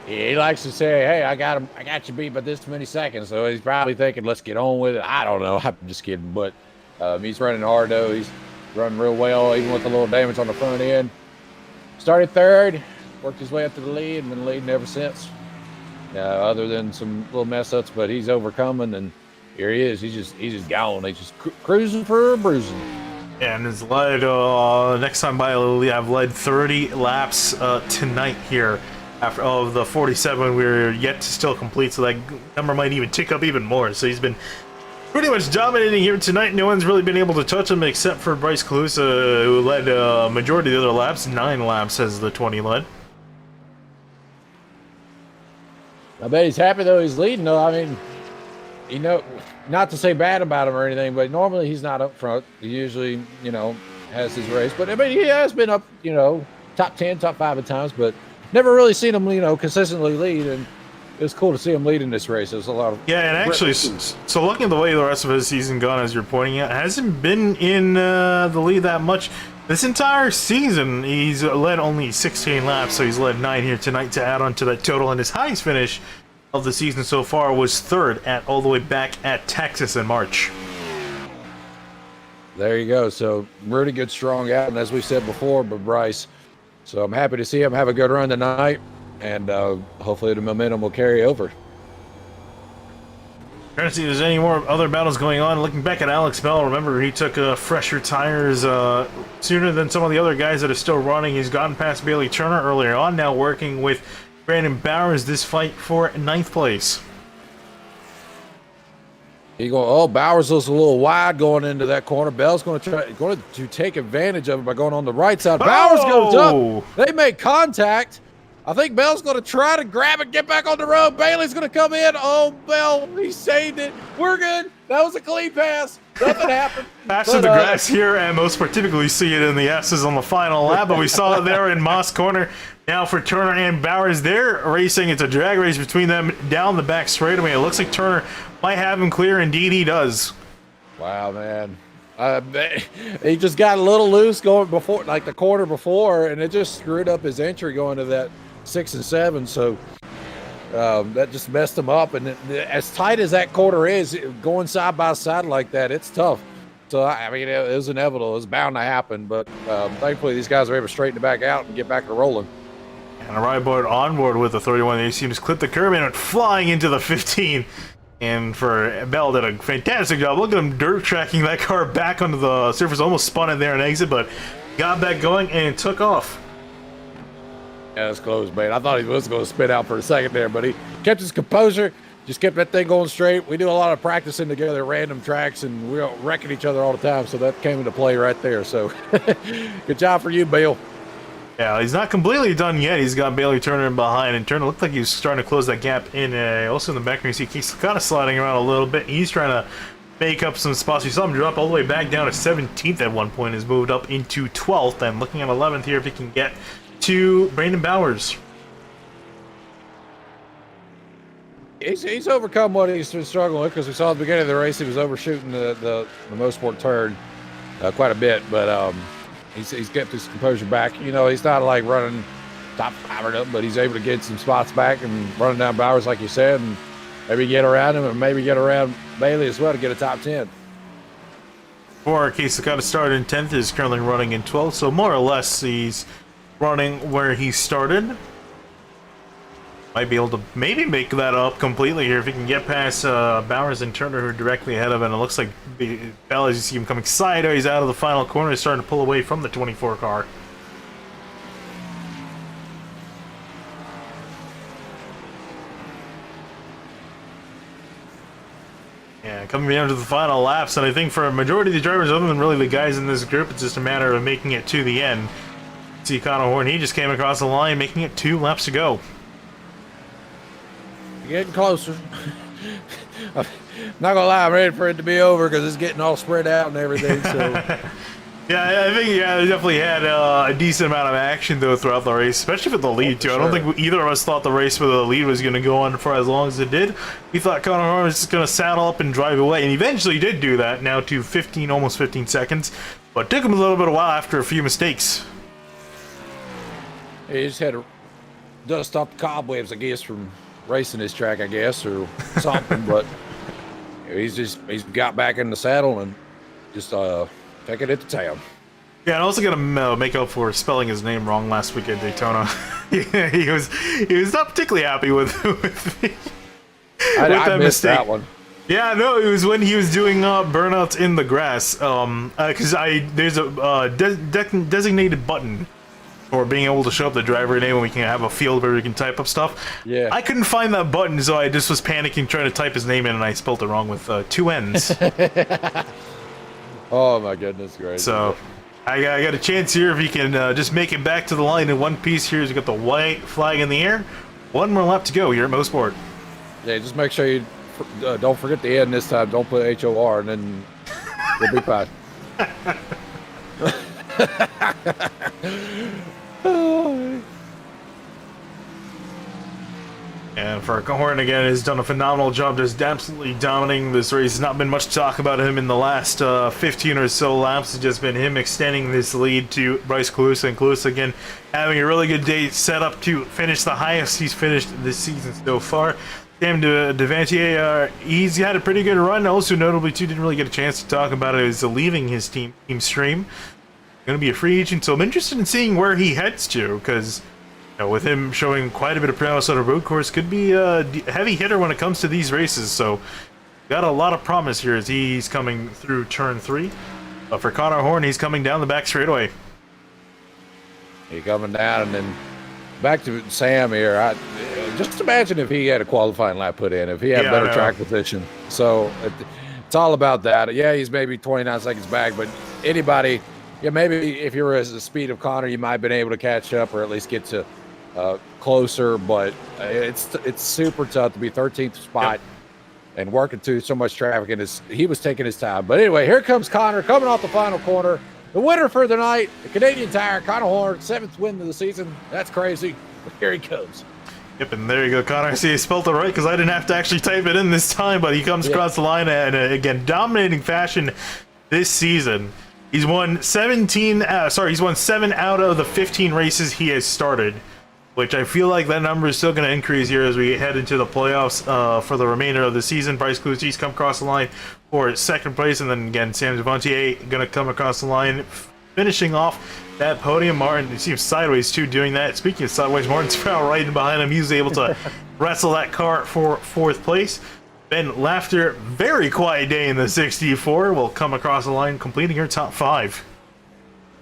he likes to say, "Hey, I got you beat by this many seconds." So he's probably thinking, "Let's get on with it." I don't know. I'm just kidding, but he's running hard though. He's running real well, even with a little damage on the front end. Started third, worked his way up to the lead, and been leading ever since. Other than some little mess ups, but he's overcoming, and here he is. He's just gone. He's just cruising for a bruising. And has led, next time by, I've led 30 laps tonight here. After of the 47 we're yet to still complete, so that number might even tick up even more. So he's been pretty much dominating here tonight. No one's really been able to touch him except for Bryce Calusa, who led majority of the other laps. 9 laps as the 20 led. I bet he's happy though he's leading though. I mean, you know, not to say bad about him or anything, but normally he's not up front. He usually, you know, has his race. But I mean, he has been up, you know, top 10, top 5 at times, but never really seen him, you know, consistently lead. And it was cool to see him lead in this race. It was a lot of and actually, so looking at the way the rest of his season gone, as you're pointing out, hasn't been in the lead that much. This entire season, he's led only 16 laps, so he's led 9 here tonight to add on to that total. And his highest finish of the season so far was 3rd at all the way back at Texas in March. There you go. So really good, strong out, and as we said before, but Bryce. So I'm happy to see him have a good run tonight, and hopefully the momentum will carry over. Trying to see if there's any more other battles going on. Looking back at Alex Bell, remember he took fresher tires sooner than some of the other guys that are still running. He's gotten past Bailey Turner earlier on, now working with Brandon Bowers this fight for 9th place. You go, oh, Bowers was a little wide going into that corner. Bell's going to take advantage of it by going on the right side. Bowers goes up. They make contact. I think Bell's going to try to grab it, get back on the road. Bailey's going to come in. Oh, Bell, he saved it. We're good. That was a clean pass. Nothing happened. Pass to the grass here, and Mosport typically see it in the S's on the final lap, but we saw it there in Moss Corner. Now for Turner and Bowers, they're racing. It's a drag race between them down the back straightaway. It looks like Turner might have him clear. Indeed, he does. Wow, man. He just got a little loose going before, like the corner before, and it just screwed up his entry going to that 6 and 7. So that just messed him up. And as tight as that corner is, going side by side like that, it's tough. So, I mean, it was inevitable. It was bound to happen. But thankfully, these guys were able to straighten it back out and get back to rolling. And a ride board on board with the 31. They seem to clip the curb and went flying into the 15. And for Bell did a fantastic job. Look at him dirt tracking that car back onto the surface. Almost spun it there and exit, but got back going and took off. Yeah, it's close, man. I thought he was going to spin out for a second there, but he kept his composure, just kept that thing going straight. We do a lot of practicing together at random tracks, and we're wrecking each other all the time, so that came into play right there. So good job for you, Bill. Yeah, he's not completely done yet. He's got Bailey Turner in behind, and Turner looked like he was starting to close that gap in. Also in the back, you see he's kind of sliding around a little bit. He's trying to make up some spots. You saw him drop all the way back down to 17th at one point. Has moved up into 12th, and looking at 11th here if he can get to Brandon Bowers. He's overcome what he's been struggling with, because we saw at the beginning of the race he was overshooting the Mosport turn quite a bit, but he's kept his composure back. You know, he's not like running top 5 or nothing, but he's able to get some spots back and running down Bowers, like you said, and maybe get around him and maybe get around Bailey as well to get a top 10. For Case got started in 10th, is currently running in 12th, so more or less he's running where he started. Might be able to maybe make that up completely here if he can get past Bowers and Turner, who are directly ahead of him. It looks like Bell, as you see him coming sideways out of the final corner, is starting to pull away from the 24 car. Yeah, coming down to the final laps, and I think for a majority of the drivers, other than really the guys in this group, it's just a matter of making it to the end. See Connor Horn, he just came across the line, making it 2 laps to go. Getting closer. I'm not gonna lie, I'm ready for it to be over because it's getting all spread out and everything. So yeah, I think they definitely had a decent amount of action though throughout the race, especially for the lead too. Sure. I don't think either of us thought the race for the lead was going to go on for as long as it did. We thought Connor Horn was just going to saddle up and drive away, and eventually did do that. Now to 15, almost 15 seconds, but took him a little bit of a while after a few mistakes. He just had dust off the cobwebs, I guess, from racing this track, I guess, or something. But he's got back in the saddle and just taking it to town. Yeah, and also gonna make up for spelling his name wrong last week at Daytona. he was not particularly happy with I missed that one. Yeah, no, it was when he was doing burnouts in the grass. Because there's a designated button for being able to show up the driver name when we can have a field where we can type up stuff. Yeah. I couldn't find that button, so I just was panicking trying to type his name in, and I spelled it wrong with 2 N's. Oh my goodness, great. So I got a chance here if he can just make it back to the line in one piece. Here's got the white flag in the air. 1 more lap to go here at Mosport. Yeah, just make sure you don't forget the N this time. Don't put HOR, and then you'll be fine. And for Horn again, has done a phenomenal job, just absolutely dominating this race. There's not been much talk about him in the last 15 or so laps. It's just been him extending this lead to Bryce Calusa, and Calusa again having a really good day, set up to finish the highest he's finished this season so far. Sam Devantier, he's had a pretty good run. Also notably too, didn't really get a chance to talk about it, is leaving his team stream. Going to be a free agent, so I'm interested in seeing where he heads to, because with him showing quite a bit of prowess on a road course, could be a heavy hitter when it comes to these races. So got a lot of promise here as he's coming through turn 3. But for Connor Horn, he's coming down the back straightaway. He's coming down, and then back to Sam here. Just imagine if he had a qualifying lap put in, if he had better track position. So it's all about that. Yeah, he's maybe 29 seconds back, but anybody, maybe if you were at the speed of Connor, you might have been able to catch up or at least get to closer. But it's super tough to be 13th spot and working through so much traffic, and he was taking his time. But anyway, here comes Connor coming off the final corner. The winner for the night, the Canadian Tire, Connor Horn, 7th win of the season. That's crazy, but here he comes. Yep, and there you go, Connor. See, he spelled it right because I didn't have to actually type it in this time, but he comes across the line and again, dominating fashion this season. He's won 7 out of the 15 races he has started, which I feel like that number is still going to increase here as we head into the playoffs for the remainder of the season. Bryce Calusa's come across the line for 2nd place, and then again, Sam Devantier going to come across the line, finishing off that podium. Martin, you see him sideways too doing that. Speaking of sideways, Martin's foul right in behind him. He was able to wrestle that car for 4th place. Ben Laughter, very quiet day in the 64, will come across the line, completing her top 5.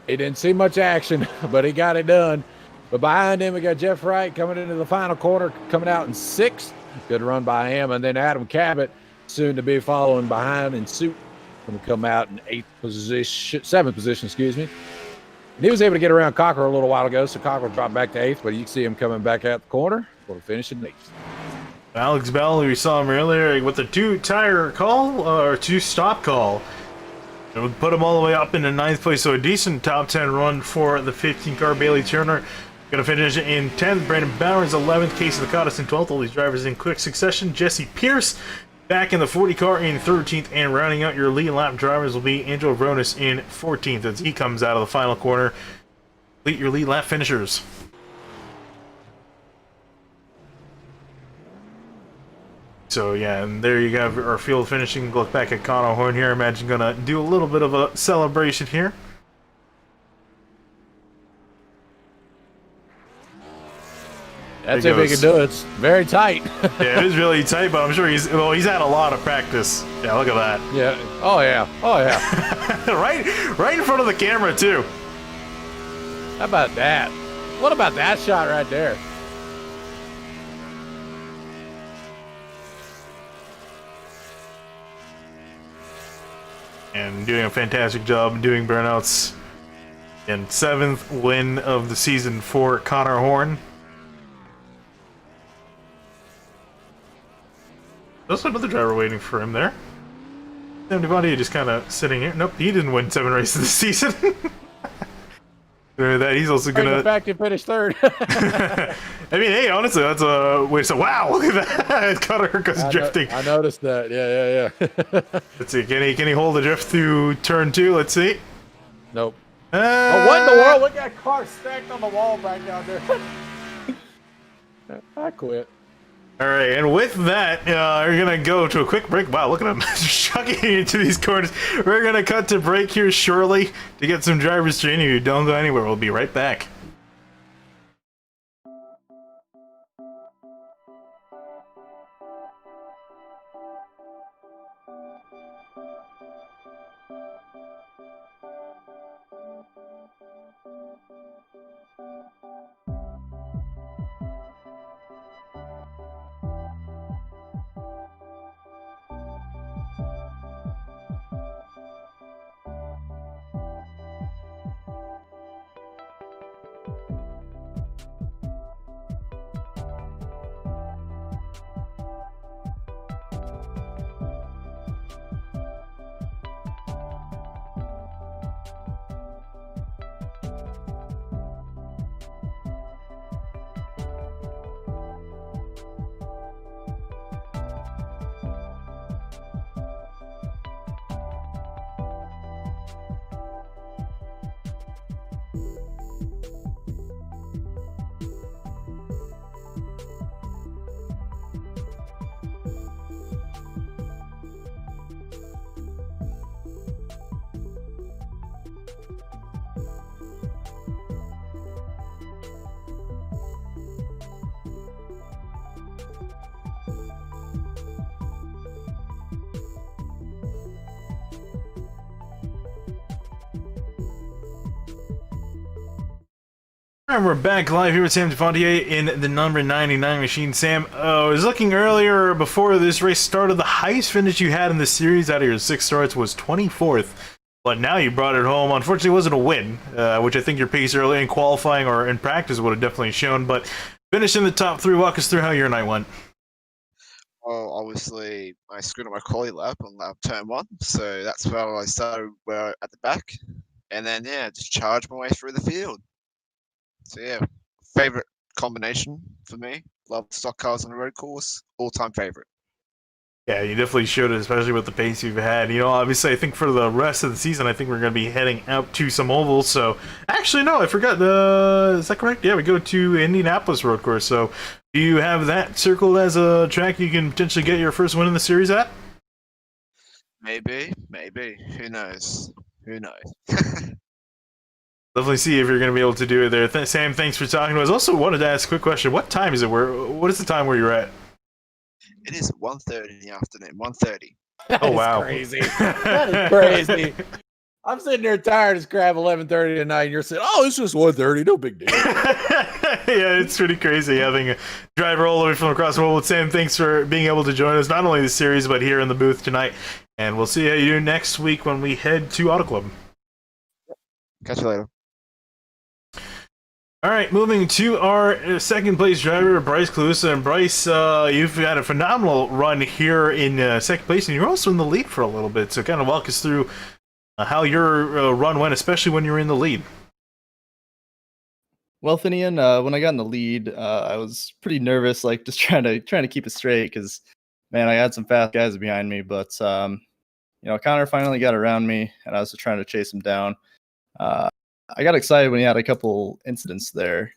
He didn't see much action, but he got it done. But behind him, we got Jeff Wright coming into the final corner, coming out in 6th. Good run by him. And then Adam Cabot, soon to be following behind in suit, going to come out in 7th position, excuse me. And he was able to get around Cocker a little while ago, so Cocker dropped back to 8th, but you can see him coming back out the corner. Going to finish in 8th. Alex Bell, we saw him earlier with the 2-tire call, or 2-stop call. It would put him all the way up into 9th place, so a decent top 10 run for the 15-car Bailey Turner. Going to finish in 10th. Brandon Bowers, 11th. Casey Lacatas in 12th. All these drivers in quick succession. Jesse Pierce back in the 40 car in 13th, and rounding out your lead lap drivers will be Angel Ronis in 14th as he comes out of the final corner. Complete your lead lap finishers. So yeah, and there you have our field finishing. Look back at Connor Horn here. Imagine gonna do a little bit of a celebration here. That's if he can do it. It's very tight. Yeah, it is really tight, but I'm sure he's had a lot of practice. Yeah, look at that. Yeah. Oh yeah. Oh yeah. right in front of the camera too. How about that? What about that shot right there? And doing a fantastic job doing burnouts. And 7th win of the season for Connor Horn. There's another driver waiting for him there. Sam Devantier just kind of sitting here. Nope, he didn't win 7 races this season. That he's also gonna. In fact, he finished 3rd. I mean, hey, honestly, that's a way. So, wow, look at that! Connor goes drifting. I noticed that. Yeah. Let's see. Can he hold the drift through turn 2? Let's see. Nope. Oh, what in the world? Look at that car stacked on the wall back down there. I quit. All right, and with that, we're gonna go to a quick break. Wow, look at him chugging into these corners. We're gonna cut to break here shortly to get some drivers training. You don't go anywhere. We'll be right back. And we're back live here with Sam Defontier in the number 99 machine. Sam, I was looking earlier before this race started. The highest finish you had in the series out of your 6 starts was 24th, but now you brought it home. Unfortunately, it wasn't a win, which I think your pace early in qualifying or in practice would have definitely shown. But finish in the top 3. Walk us through how your night went. Well, obviously, I screwed up my quali lap on lap turn 1, so that's where I started at the back. And then, yeah, just charged my way through the field. So, yeah, favorite combination for me. Love stock cars on the road course. All-time favorite. Yeah, you definitely showed it, especially with the pace you've had. You know, obviously, I think for the rest of the season, I think we're going to be heading out to some ovals. So, actually, no, I forgot. Is that correct? Yeah, we go to Indianapolis Road Course. So, do you have that circled as a track you can potentially get your first win in the series at? Maybe. Who knows? Definitely see if you're going to be able to do it there. Sam, thanks for talking to us. Also, wanted to ask a quick question. What time is it? What is the time where you're at? It is 1:30 in the afternoon. 1:30. Oh, wow. Crazy. That is crazy. I'm sitting there tired as crap 11:30 at night, and you're saying, oh, it's just 1:30. No big deal. Yeah, it's pretty crazy having a driver all the way from across the world. Sam, thanks for being able to join us, not only the series, but here in the booth tonight. And we'll see how you do next week when we head to Auto Club. Catch you later. All right, moving to our second place driver, Bryce Calusa. And Bryce, you've had a phenomenal run here in second place, and you're also in the lead for a little bit. So kind of walk us through how your run went, especially when you were in the lead. Well, Finian, when I got in the lead, I was pretty nervous, like just trying to keep it straight because, man, I had some fast guys behind me. But Connor finally got around me, and I was just trying to chase him down. I got excited when he had a couple incidents there,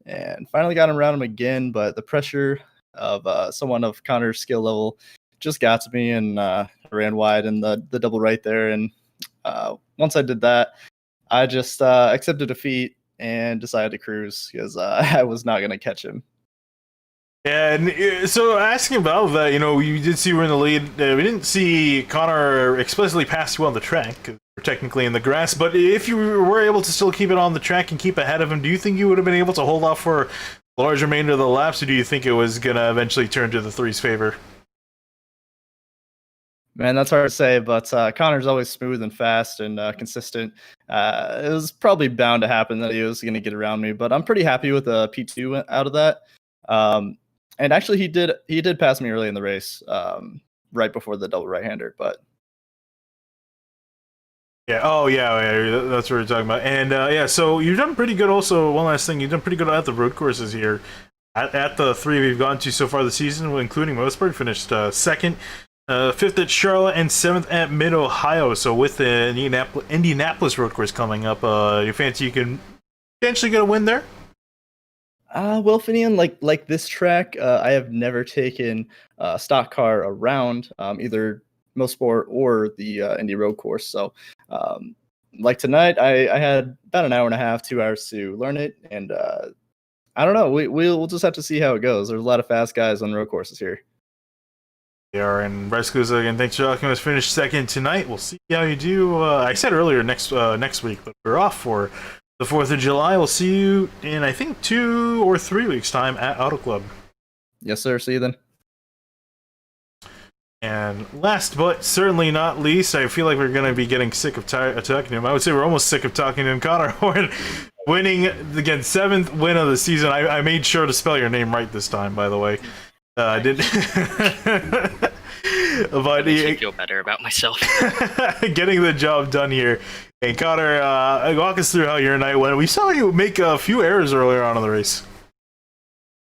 and finally got around him again. But the pressure of someone of Connor's skill level just got to me, and ran wide in the double right there. And once I did that, I just accepted defeat and decided to cruise because I was not going to catch him. Yeah, and so asking about that, you did see we're in the lead. We didn't see Connor explicitly pass you on the track because we're technically in the grass. But if you were able to still keep it on the track and keep ahead of him, do you think you would have been able to hold off for a large remainder of the laps, or do you think it was going to eventually turn to the three's favor? Man, that's hard to say, but Connor's always smooth and fast and consistent. It was probably bound to happen that he was going to get around me, but I'm pretty happy with the P2 out of that. And actually, he did pass me early in the race, right before the double right-hander. But yeah, that's what we're talking about. And so you've done pretty good. Also, one last thing, you've done pretty good at the road courses here. At the 3 we've gone to so far this season, including Mosport, finished second. 5th at Charlotte and 7th at Mid-Ohio. So with the Indianapolis road course coming up, you fancy you can potentially get a win there? Wilfinian, like this track, I have never taken a stock car around either Mosport or the Indy Road Course. So, like tonight, I had about an hour and a half, 2 hours to learn it, and I don't know. We'll just have to see how it goes. There's a lot of fast guys on road courses here. They are in Rescues again. Thanks for joining us. Finished second tonight. We'll see how you do. I said earlier next week, but we're off for the 4th of July. We'll see you in, I think, 2 or 3 weeks' time at Auto Club. Yes, sir. See you then. And last but certainly not least, I feel like we're going to be getting sick of talking to him. I would say we're almost sick of talking to him. Connor Horn, winning, again, 7th win of the season. I made sure to spell your name right this time, by the way. I did. But makes me feel better about myself. Getting the job done here. Hey, Connor, walk us through how your night went. We saw you make a few errors earlier on in the race.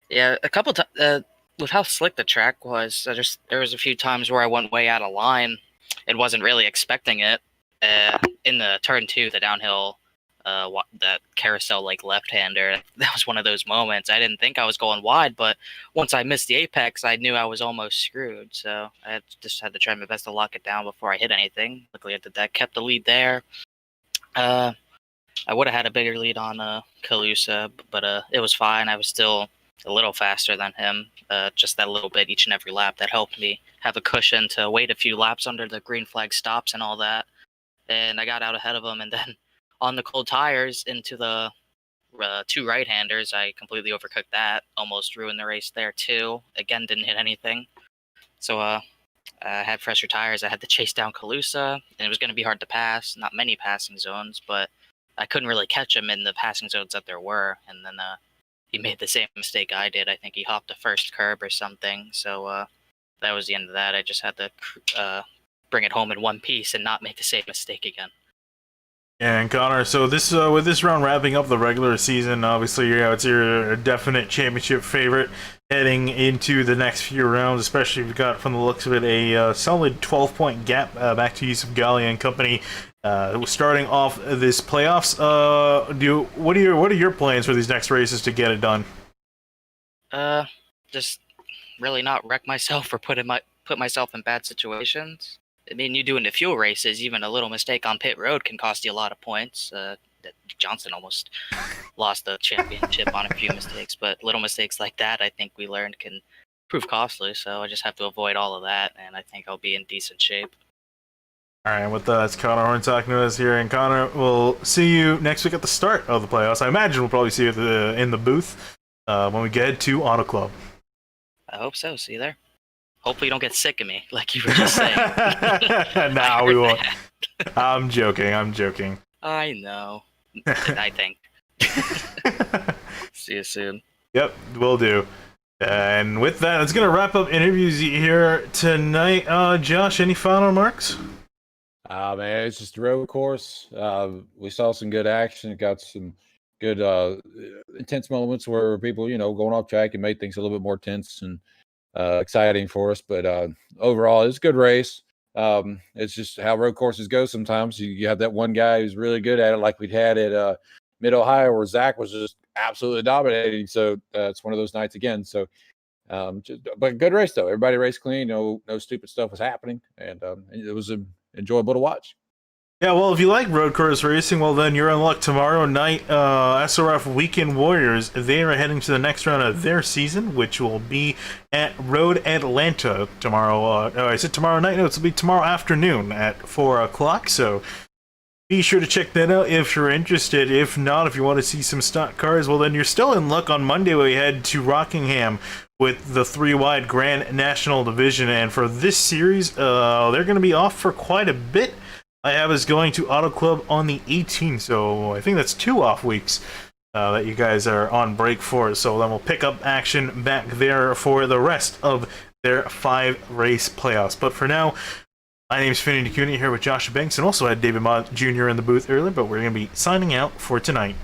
Yeah, a couple times. With how slick the track was, there was a few times where I went way out of line and wasn't really expecting it. In the turn 2, the downhill, that carousel like left-hander, that was one of those moments. I didn't think I was going wide, but once I missed the apex, I knew I was almost screwed. So I just had to try my best to lock it down before I hit anything. Luckily, I did that. Kept the lead there. I would have had a bigger lead on Calusa, but it was fine. I was still a little faster than him, just that little bit each and every lap. That helped me have a cushion to wait a few laps under the green flag stops and all that. And I got out ahead of him, and then on the cold tires into the 2 right-handers, I completely overcooked that. Almost ruined the race there too. Again, didn't hit anything. So I had fresher tires. I had to chase down Calusa, and it was going to be hard to pass. Not many passing zones, but I couldn't really catch him in the passing zones that there were. And then he made the same mistake I did. I think he hopped the first curb or something. So that was the end of that. I just had to bring it home in one piece and not make the same mistake again. And Connor, so this with this round wrapping up the regular season, obviously, it's your definite championship favorite heading into the next few rounds, especially if you've got, from the looks of it, a solid 12-point gap back to Yusuf Gali and company. Starting off this playoffs, what are your plans for these next races to get it done? Just really not wreck myself or put myself in bad situations. I mean, you do in the fuel races, even a little mistake on pit road can cost you a lot of points. Johnson almost lost the championship on a few mistakes, but little mistakes like that, I think we learned can prove costly. So I just have to avoid all of that, and I think I'll be in decent shape. All right, with that, it's Connor Horn talking to us here, and Connor, we'll see you next week at the start of the playoffs. I imagine we'll probably see you in the booth when we get to Auto Club. I hope so. See you there. Hopefully you don't get sick of me, like you were just saying. No, we won't. I'm joking. I know. I think. See you soon. Yep, will do. And with that, it's going to wrap up interviews here tonight. Josh, any final remarks? Man, it's just a road course. We saw some good action. Got some good intense moments where people, going off track and made things a little bit more tense and exciting for us. But overall, it's a good race. It's just how road courses go sometimes. You have that one guy who's really good at it, like we'd had at Mid-Ohio, where Zach was just absolutely dominating. So it's one of those nights again. So, but good race, though. Everybody raced clean. No stupid stuff was happening. And it was enjoyable to watch. Yeah, well, if you like road course racing, well, then you're in luck. Tomorrow night, SRF Weekend Warriors, they are heading to the next round of their season, which will be at Road Atlanta tomorrow. I said tomorrow night. No, it'll be tomorrow afternoon at 4 o'clock. So be sure to check that out if you're interested. If not, if you want to see some stock cars, well, then you're still in luck. On Monday, we head to Rockingham with the 3-wide Grand National Division. And for this series, they're going to be off for quite a bit. I have us going to Auto Club on the 18th, so I think that's 2 off weeks that you guys are on break for. So then we'll pick up action back there for the rest of their 5-race playoffs. But for now, my name's Finney DeCuney here with Josh Banks, and also had David Mott Jr. in the booth earlier, but we're going to be signing out for tonight.